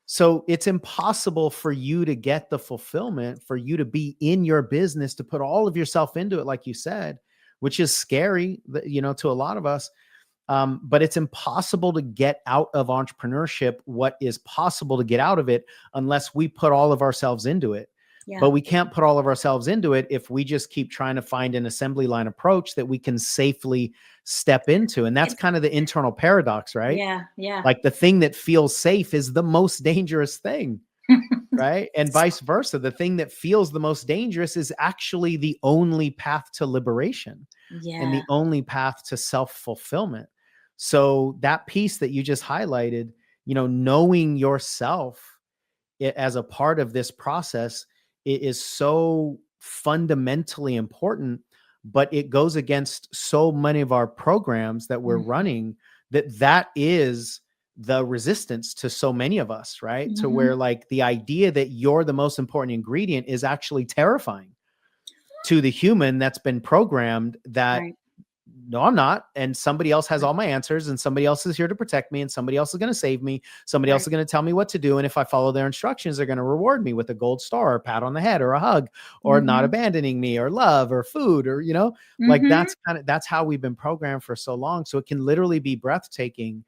A: So it's impossible for you to get the fulfillment, for you to be in your business, to put all of yourself into it, like you said, which is scary, to a lot of us. But it's impossible to get out of entrepreneurship what is possible to get out of it unless we put all of ourselves into it.
B: Yeah.
A: But we can't put all of ourselves into it if we just keep trying to find an assembly line approach that we can safely step into. And that's kind of the internal paradox, right?
B: Yeah. Yeah.
A: Like the thing that feels safe is the most dangerous thing, right? And vice versa. The thing that feels the most dangerous is actually the only path to liberation and the only path to self-fulfillment. So that piece that you just highlighted, knowing yourself as a part of this process is so fundamentally important, but it goes against so many of our programs that we're running that is the resistance to so many of us, right? To where like the idea that you're the most important ingredient is actually terrifying to the human that's been programmed that no, I'm not. And somebody else has all my answers, and somebody else is here to protect me, and somebody else is going to save me. Somebody else is going to tell me what to do. And if I follow their instructions, they're going to reward me with a gold star or a pat on the head or a hug or not abandoning me or love or food or, like that's how we've been programmed for so long. So it can literally be breathtaking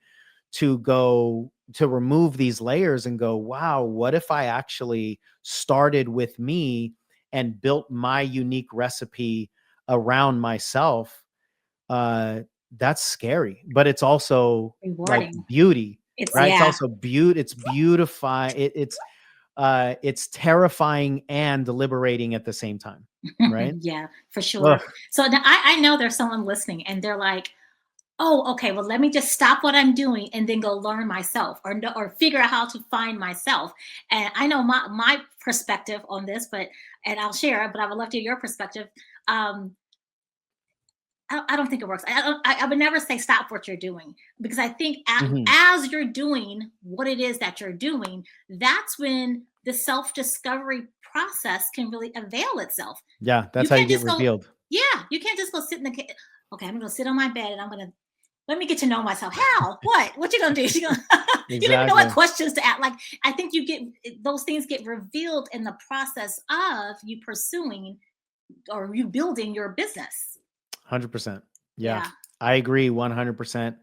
A: to remove these layers and go, wow, what if I actually started with me and built my unique recipe around myself? That's scary, but it's also
B: rewarding.
A: Like beauty, right?
B: Yeah.
A: It's also beauty. It's beautifying. It's terrifying and liberating at the same time, right?
B: Yeah, for sure. Ugh. So I know there's someone listening and they're like, oh, okay, well, let me just stop what I'm doing and then go learn myself or figure out how to find myself. And I know my perspective on this, and I'll share it, but I would love to hear your perspective. I don't think it works. I would never say stop what you're doing, because I think as you're doing what it is that you're doing, that's when the self-discovery process can really avail itself.
A: Yeah, that's how you get revealed.
B: You can't just go sit in the okay, I'm gonna sit on my bed and let me get to know myself. How? What you gonna do? You don't even know what questions to ask. Like, I think those things get revealed in the process of you pursuing or you building your business.
A: 100%. Yeah, I agree 100%.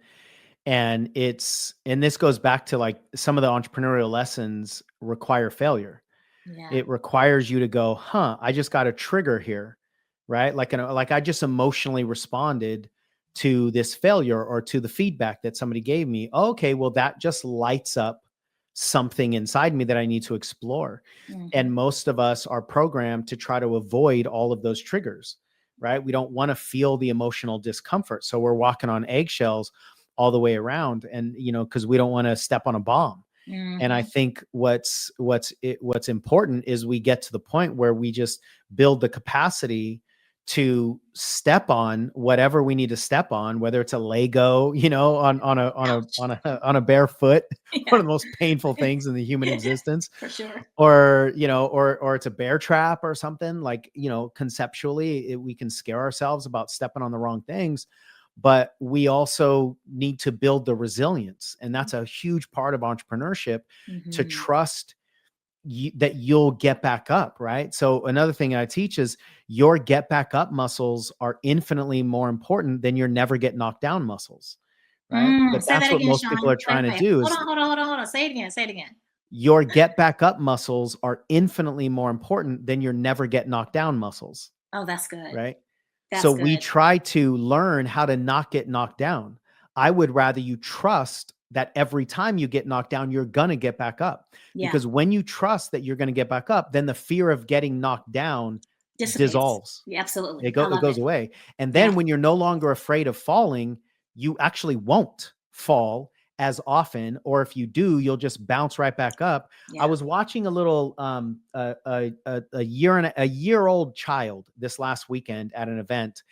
A: And this goes back to like some of the entrepreneurial lessons require failure. Yeah. It requires you to go, I just got a trigger here, right? Like I just emotionally responded to this failure or to the feedback that somebody gave me. Okay, well, that just lights up something inside me that I need to explore. And most of us are programmed to try to avoid all of those triggers, right? We don't want to feel the emotional discomfort. So we're walking on eggshells all the way around, and, because we don't want to step on a bomb. And I think what's important is we get to the point where we just build the capacity to step on whatever we need to step on, whether it's a Lego, on a bare foot, one of the most painful things in the human existence,
B: for sure.
A: Or it's a bear trap or something. Like, conceptually, we can scare ourselves about stepping on the wrong things, but we also need to build the resilience. And that's a huge part of entrepreneurship, to trust that you'll get back up, right? So another thing I teach is your get back up muscles are infinitely more important than your never get knocked down muscles, right? But that's what most people are trying to do.
B: Hold on. Say it again.
A: Your get back up muscles are infinitely more important than your never get knocked down muscles.
B: Oh, that's good.
A: Right? So we try to learn how to not get knocked down. I would rather you trust that every time you get knocked down, you're going to get back up. Yeah. Because when you trust that you're going to get back up, then the fear of getting knocked down dissolves.
B: Yeah, absolutely.
A: It goes away. And then when you're no longer afraid of falling, you actually won't fall as often, or if you do, you'll just bounce right back up. Yeah. I was watching a little a year-old child this last weekend at an event,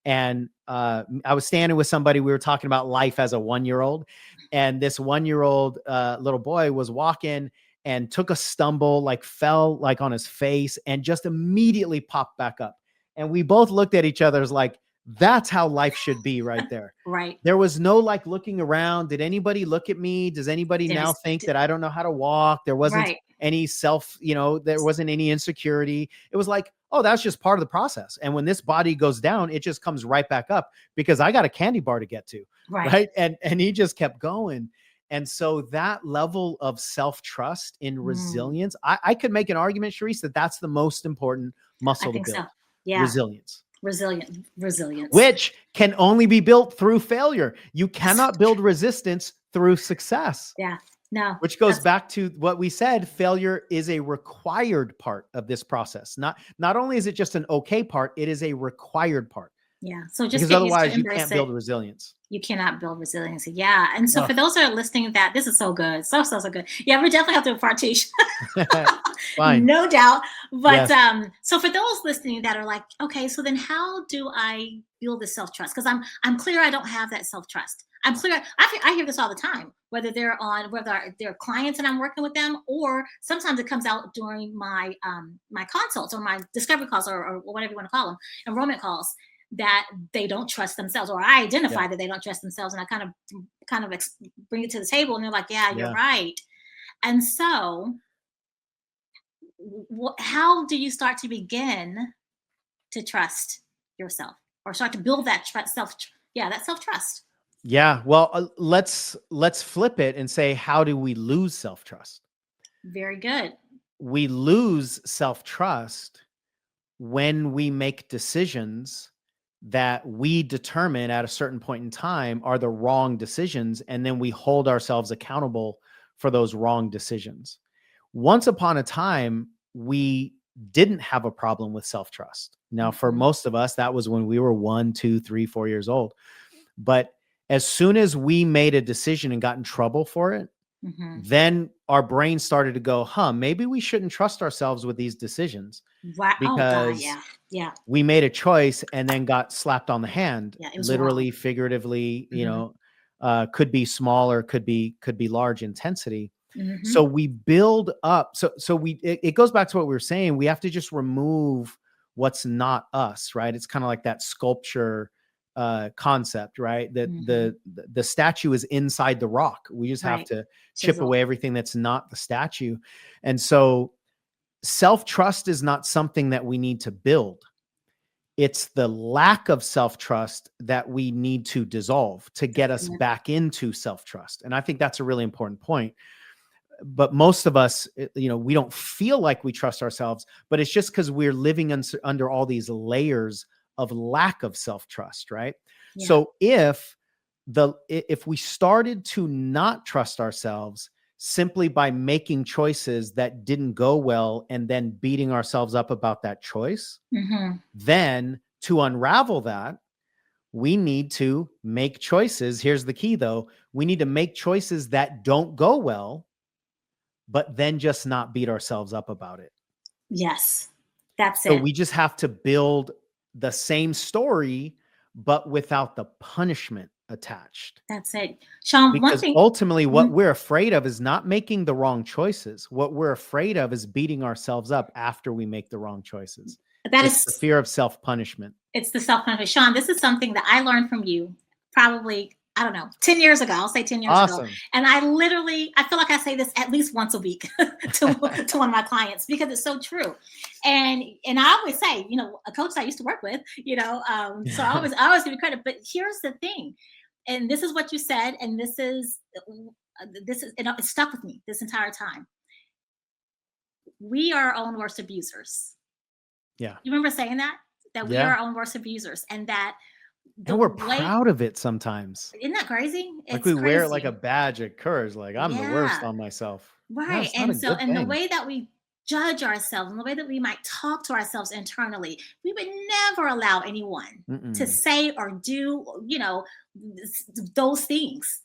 A: and I was standing with somebody. We were talking about life as a 1-year-old, and this 1-year-old little boy was walking and took a stumble, like fell like on his face, and just immediately popped back up. And we both looked at each other as like, That's how life should be right there.
B: Right.
A: There was no like looking around. Did anybody look at me? Does anybody now think that I don't know how to walk? There wasn't any there wasn't any insecurity. It was like, oh, that's just part of the process. And when this body goes down, it just comes right back up because I got a candy bar to get to. Right. And he just kept going. And so that level of self-trust in resilience, I could make an argument, Charyse, that that's the most important muscle to build. So.
B: Yeah.
A: Resilience.
B: Resilience.
A: Which can only be built through failure. You cannot build resistance through success.
B: Yeah. No.
A: Which goes back to what we said, failure is a required part of this process. Not only is it just an okay part, it is a required part.
B: Yeah. So just
A: because otherwise you can't build resilience.
B: You cannot build resiliency. Yeah. And so for those that are listening, that this is so good. So good. Yeah, we definitely have to do a part 2.
A: Fine.
B: No doubt. But so for those listening that are like, okay, so then how do I build the self-trust? Because I'm clear I don't have that self-trust. I'm clear. I hear this all the time, whether they're clients and I'm working with them, or sometimes it comes out during my my consults or my discovery calls or whatever you want to call them, enrollment calls, that they don't trust themselves, or I identify that they don't trust themselves, and I kind of bring it to the table, and they're like, yeah, you're right. And so how do you start to begin to trust yourself, or start to build that self-trust?
A: Yeah. Well, let's flip it and say, how do we lose self-trust?
B: Very good.
A: We lose self-trust when we make decisions that we determine at a certain point in time are the wrong decisions, and then we hold ourselves accountable for those wrong decisions. Once upon a time, we didn't have a problem with self-trust. Now, for most of us, that was when we were 1, 2, 3, 4 years old. But as soon as we made a decision and got in trouble for it, then our brain started to go, maybe we shouldn't trust ourselves with these decisions.
B: Wow.
A: Because we made a choice and then got slapped on the hand, literally, figuratively, could be small or could be large intensity. So we build up. It goes back to what we were saying. We have to just remove what's not us, right? It's kind of like that sculpture concept, right? That the statue is inside the rock. We just have to chip away everything that's not the statue. And so self-trust is not something that we need to build. It's the lack of self-trust that we need to dissolve to get us back into self-trust. And I think that's a really important point. But most of us, we don't feel like we trust ourselves, but it's just because we're living under all these layers of lack of self-trust, right? Yeah. So if we started to not trust ourselves simply by making choices that didn't go well and then beating ourselves up about that choice, then to unravel that, we need to make choices. Here's the key though. We need to make choices that don't go well, but then just not beat ourselves up about it.
B: Yes, that's it.
A: So we just have to build the same story, but without the punishment attached.
B: That's it. Sean,
A: because ultimately what we're afraid of is not making the wrong choices. What we're afraid of is beating ourselves up after we make the wrong choices. It's the fear of self-punishment.
B: It's the self-punishment. Sean, this is something that I learned from you probably, 10 years ago. I'll say 10 years ago. And I feel like I say this at least once a week to one of my clients because it's so true. And I always say, a coach I used to work with, so I always give you credit. But here's the thing. And this is what you said. And this is, it stuck with me this entire time. We are our own worst abusers. Yeah. You remember saying that we are our own worst abusers, and that
A: we're proud of it sometimes.
B: Isn't that crazy?
A: Like we wear it like a badge of courage. Like I'm the worst on myself.
B: Right. And so, and the way that we judge ourselves and the way that we might talk to ourselves internally, we would never allow anyone to say or do, those things.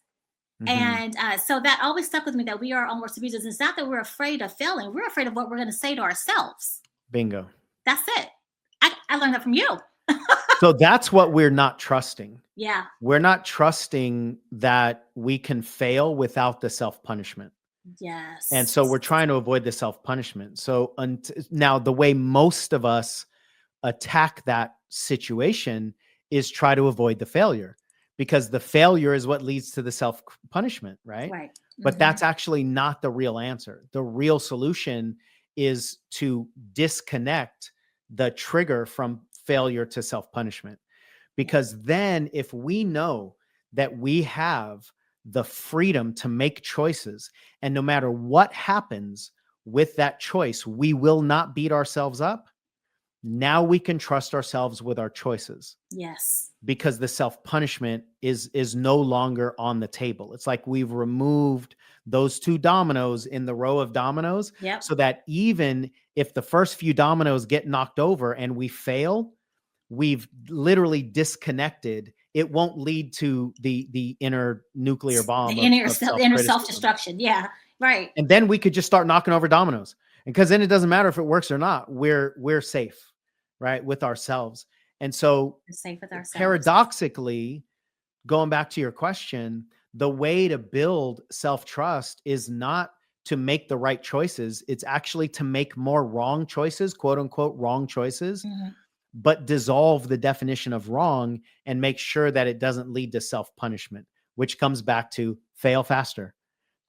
B: And so that always stuck with me, that we are our own worst abusers. It's not that we're afraid of failing. We're afraid of what we're going to say to ourselves.
A: Bingo.
B: That's it. I learned that from you.
A: So that's what we're not trusting.
B: Yeah.
A: We're not trusting that we can fail without the self-punishment.
B: Yes.
A: And so we're trying to avoid the self-punishment. So now the way most of us attack that situation is try to avoid the failure, because the failure is what leads to the self-punishment, right?
B: Right.
A: But that's actually not the real answer. The real solution is to disconnect the trigger from failure to self-punishment. Because then if we know that we have the freedom to make choices, and no matter what happens with that choice, we will not beat ourselves up. Now we can trust ourselves with our choices.
B: Yes.
A: Because the self-punishment is no longer on the table. It's like we've removed those two dominoes in the row of dominoes, so that even if the first few dominoes get knocked over and we fail, we've literally disconnected. It won't lead to the inner nuclear bomb,
B: The
A: of
B: inner
A: self-criticism.
B: self-destruction. Yeah. Right.
A: And then we could just start knocking over dominoes. And because then it doesn't matter if it works or not. We're safe, right, with ourselves. And so
B: We're safe with ourselves.
A: Paradoxically, going back to your question, the way to build self-trust is not to make the right choices. It's actually to make more wrong choices, quote unquote, wrong choices, but dissolve the definition of wrong and make sure that it doesn't lead to self-punishment, which comes back to fail faster.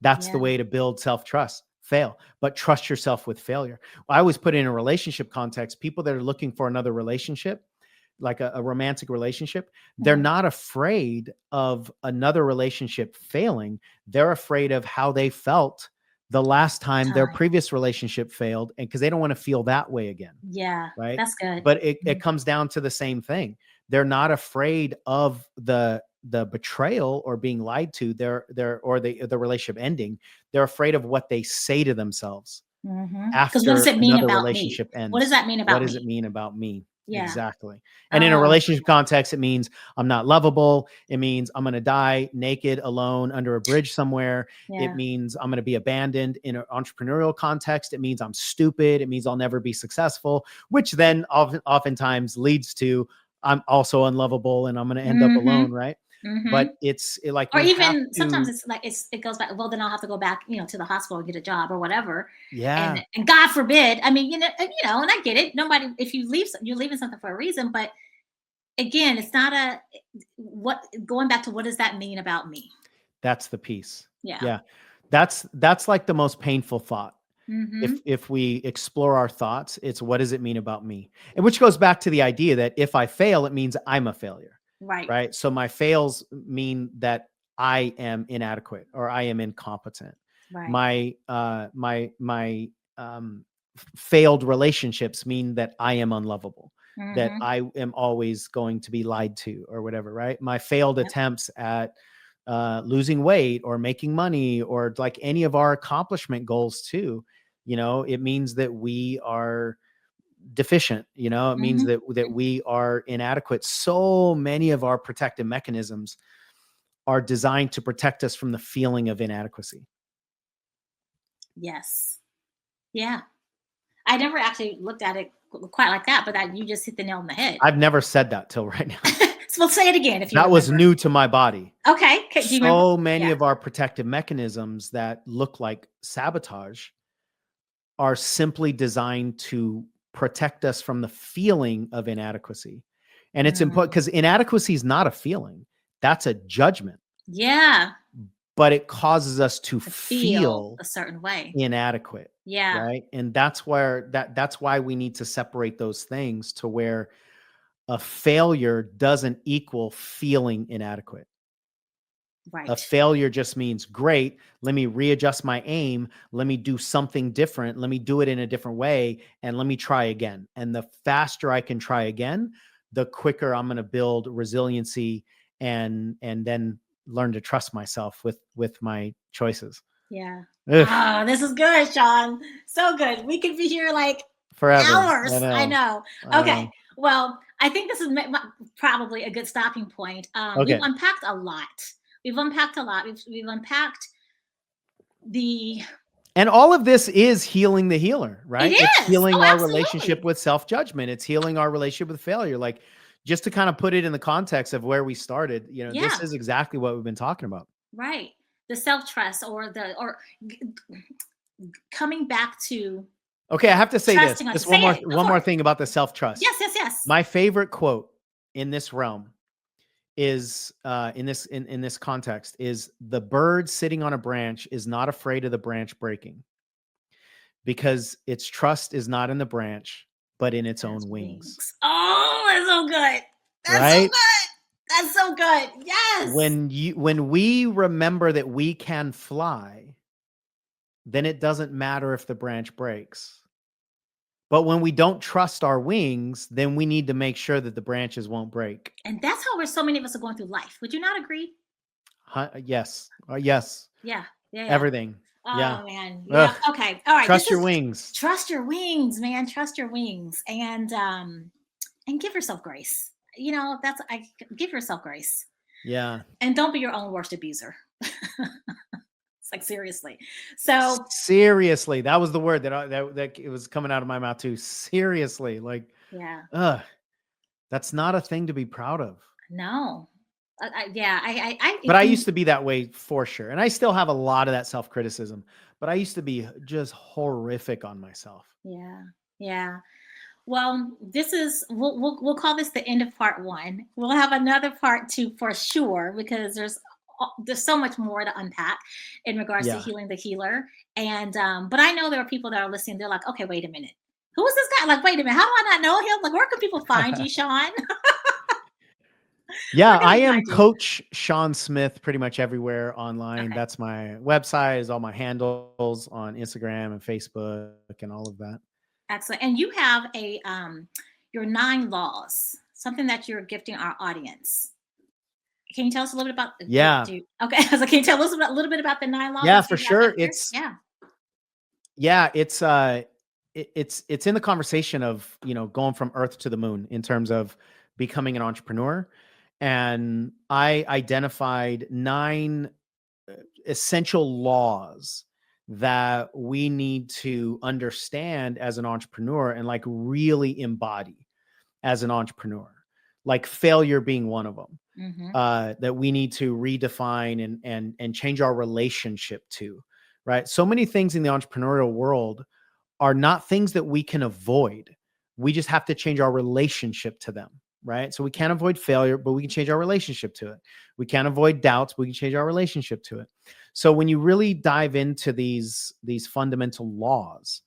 A: That's the way to build self-trust. Fail, but trust yourself with failure. I always put it in a relationship context. People that are looking for another relationship, like a romantic relationship, they're not afraid of another relationship failing. They're afraid of how they felt the last time their previous relationship failed, and because they don't want to feel that way again.
B: Yeah,
A: right.
B: That's good.
A: But it comes down to the same thing. They're not afraid of the betrayal or being lied to, or the relationship ending. They're afraid of what they say to themselves after
B: what does it mean
A: another
B: about
A: relationship
B: me?
A: ends.
B: What does that mean about
A: What
B: me?
A: does it mean about me?
B: Yeah.
A: Exactly. And in a relationship context, it means I'm not lovable. It means I'm going to die naked, alone, under a bridge somewhere.
B: Yeah.
A: It means I'm going to be abandoned. In an entrepreneurial context, it means I'm stupid. It means I'll never be successful, which then oftentimes leads to I'm also unlovable and I'm going to end up alone, right? But it's like,
B: or even sometimes it's like it goes back. Well, then I'll have to go back, to the hospital and get a job or whatever.
A: Yeah.
B: And God forbid. I mean, and I get it. Nobody, if you leave, you're leaving something for a reason. But again, it's not going back to what does that mean about me?
A: That's the piece.
B: Yeah.
A: Yeah. That's like the most painful thought. If we explore our thoughts, it's what does it mean about me? And which goes back to the idea that if I fail, it means I'm a failure. Right. So my fails mean that I am inadequate or I am incompetent. Right. My failed relationships mean that I am unlovable, that I am always going to be lied to or whatever. Right. My failed attempts at losing weight or making money or like any of our accomplishment goals too, it means that we are deficient, it means that we are inadequate. So many of our protective mechanisms are designed to protect us from the feeling of inadequacy.
B: Yes. Yeah. I never actually looked at it quite like that, but you just hit the nail on the head.
A: I've never said that till right now.
B: So we'll say it again if you
A: that
B: remember.
A: Was new to my body.
B: Okay.
A: So many of our protective mechanisms that look like sabotage are simply designed to protect us from the feeling of inadequacy. And it's important because inadequacy is not a feeling. That's a judgment.
B: Yeah.
A: But it causes us to feel
B: a certain way.
A: Inadequate.
B: Yeah.
A: Right. And that's why we need to separate those things to where a failure doesn't equal feeling inadequate.
B: Right.
A: A failure just means, great, let me readjust my aim. Let me do something different. Let me do it in a different way. And let me try again. And the faster I can try again, the quicker I'm going to build resiliency and then learn to trust myself with my choices.
B: Yeah. Oh, this is good, Sean. So good. We could be here like
A: forever.
B: Hours. I know. Okay. Well, I think this is probably a good stopping point. We've unpacked a lot. We've unpacked
A: and all of this is healing the healer, right?
B: It's
A: healing our relationship with self-judgment. It's healing our relationship with failure. Like, just to kind of put it in the context of where we started, this is exactly what we've been talking about.
B: Right. The self-trust or coming back to.
A: Okay. I have to say this. Just one more thing about the self-trust.
B: Yes.
A: My favorite quote in this realm is in this context is the bird sitting on a branch is not afraid of the branch breaking because its trust is not in the branch, but in its own wings.
B: Oh, that's so good. That's so
A: Right?
B: good. That's so good. Yes.
A: When we remember that we can fly, then it doesn't matter if the branch breaks. But when we don't trust our wings, then we need to make sure that the branches won't break.
B: And that's how so many of us are going through life. Would you not agree?
A: Yes. Yes.
B: Yeah. Yeah.
A: Everything.
B: Oh
A: Yeah.
B: man. Yeah.
A: Ugh.
B: Okay. All right.
A: Trust your wings.
B: Trust your wings, man. Trust your wings, and give yourself grace. Give yourself grace.
A: Yeah.
B: And don't be your own worst abuser. It's like seriously. So
A: seriously, that was the word that it was coming out of my mouth too. Seriously, like
B: yeah.
A: That's not a thing to be proud of.
B: No.
A: But I used to be that way for sure, and I still have a lot of that self-criticism. But I used to be just horrific on myself.
B: Yeah. Yeah. Well, we'll call this the end of part 1. We'll have another part 2 for sure, because there's so much more to unpack in regards to healing the healer. And but I know there are people that are listening. They're like, okay, wait a minute. Who is this guy? Like, wait a minute. How do I not know him? Like, where can people find you, Sean?
A: Yeah, I am Coach Sean Smith pretty much everywhere online.
B: Okay.
A: That's my website, is all my handles on Instagram and Facebook and all of that.
B: Excellent. And you have your 9 laws, something that you're gifting our audience. Can you tell us a little bit about? Okay. So can you tell us a little bit about the 9 laws?
A: Yeah, for sure. It's in the conversation of, going from Earth to the moon in terms of becoming an entrepreneur. And I identified 9 essential laws that we need to understand as an entrepreneur and like really embody as an entrepreneur, like failure being one of them. That we need to redefine and change our relationship to, right? So many things in the entrepreneurial world are not things that we can avoid. We just have to change our relationship to them, right? So we can't avoid failure, but we can change our relationship to it. We can't avoid doubts, but we can change our relationship to it. So when you really dive into these fundamental laws,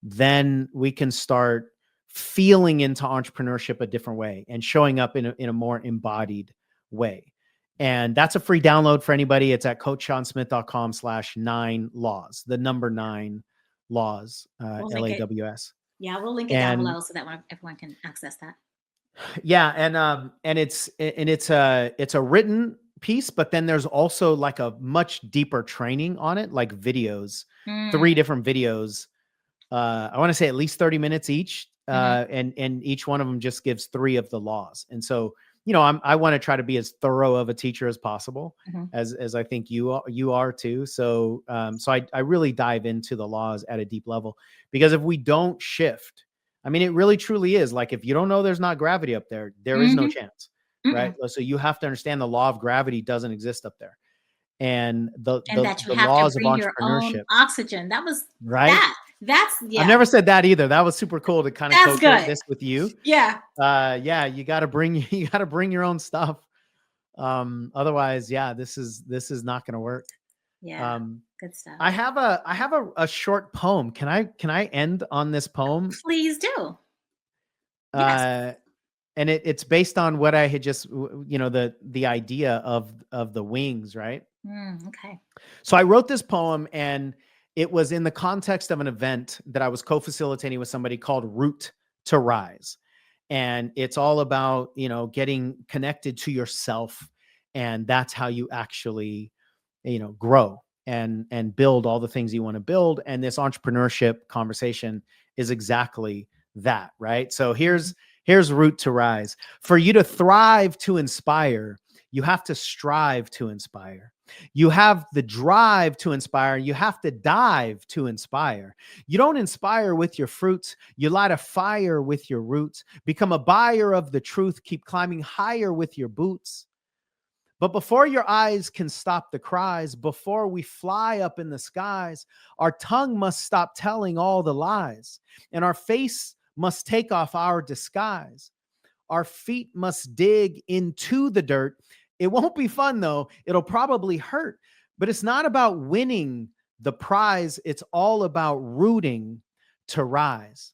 A: then we can start feeling into entrepreneurship a different way and showing up in a more embodied way. And that's a free download for anybody. It's at coachseansmith.com/9 laws, the number 9 laws, LAWS.
B: Yeah, we'll link it down below so that everyone can access that.
A: Yeah. And it's a written piece, but then there's also like a much deeper training on it, like videos, 3 different videos. I want to say at least 30 minutes each. And each one of them just gives 3 of the laws. And so, I want to try to be as thorough of a teacher as possible, as I think you are too. So, I really dive into the laws at a deep level, because if we don't shift, I mean, it really truly is like, if you don't know there's not gravity up there, there is no chance, right? So you have to understand the law of gravity doesn't exist up there. And the laws of entrepreneurship. Your own
B: oxygen. That was
A: right. I've never said that either. That was super cool to kind of co-create this with you.
B: Yeah.
A: You got to bring your own stuff. Otherwise, this is not going to work.
B: Yeah. Good stuff.
A: I have a short poem. Can I end on this poem?
B: Please do.
A: Yes. And it's based on what I had just, the idea of the wings, right?
B: Okay.
A: So I wrote this poem, and it was in the context of an event that I was co-facilitating with somebody called Root to Rise. And it's all about, getting connected to yourself. And that's how you actually, grow and build all the things you want to build. And this entrepreneurship conversation is exactly that, right? So here's Root to Rise. For you to thrive to inspire, you have to strive to inspire. You have the drive to inspire. You have to dive to inspire. You don't inspire with your fruits. You light a fire with your roots. Become a buyer of the truth. Keep climbing higher with your boots. But before your eyes can stop the cries, before we fly up in the skies, our tongue must stop telling all the lies, and our face must take off our disguise. our feet must dig into the dirt. It won't be fun though. It'll probably hurt, but it's not about winning the prize. It's all about rooting to rise.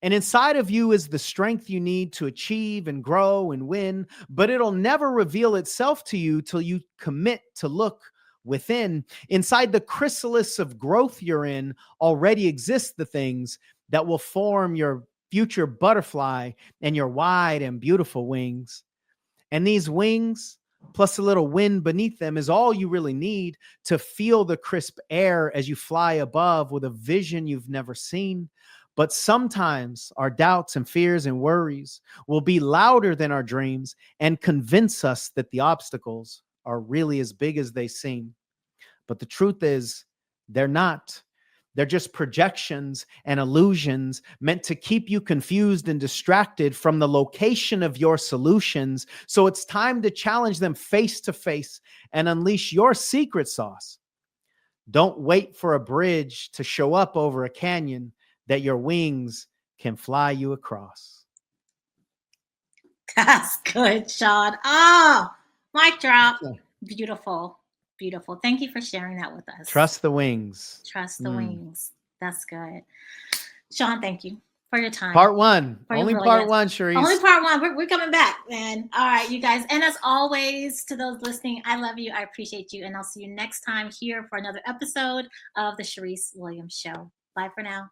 A: And inside of you is the strength you need to achieve and grow and win, but it'll never reveal itself to you till you commit to look within. Inside the chrysalis of growth you're in already exist the things that will form your future butterfly and your wide and beautiful wings. And these wings, plus a little wind beneath them, is all you really need to feel the crisp air as you fly above with a vision you've never seen. But sometimes our doubts and fears and worries will be louder than our dreams and convince us that the obstacles are really as big as they seem. But the truth is, they're not. They're just projections and illusions meant to keep you confused and distracted from the location of your solutions. So it's time to challenge them face to face and unleash your secret sauce. Don't wait for a bridge to show up over a canyon that your wings can fly you across.
B: That's good, Sean. Oh, mic drop. Beautiful. Beautiful. Thank you for sharing that with us.
A: Trust the wings.
B: Trust the wings. That's good. Sean, thank you for your time.
A: Part one. Only part one, Charyse.
B: Only part one. We're coming back, man. All right, you guys. And as always, to those listening, I love you. I appreciate you. And I'll see you next time here for another episode of the Charyse Williams Show. Bye for now.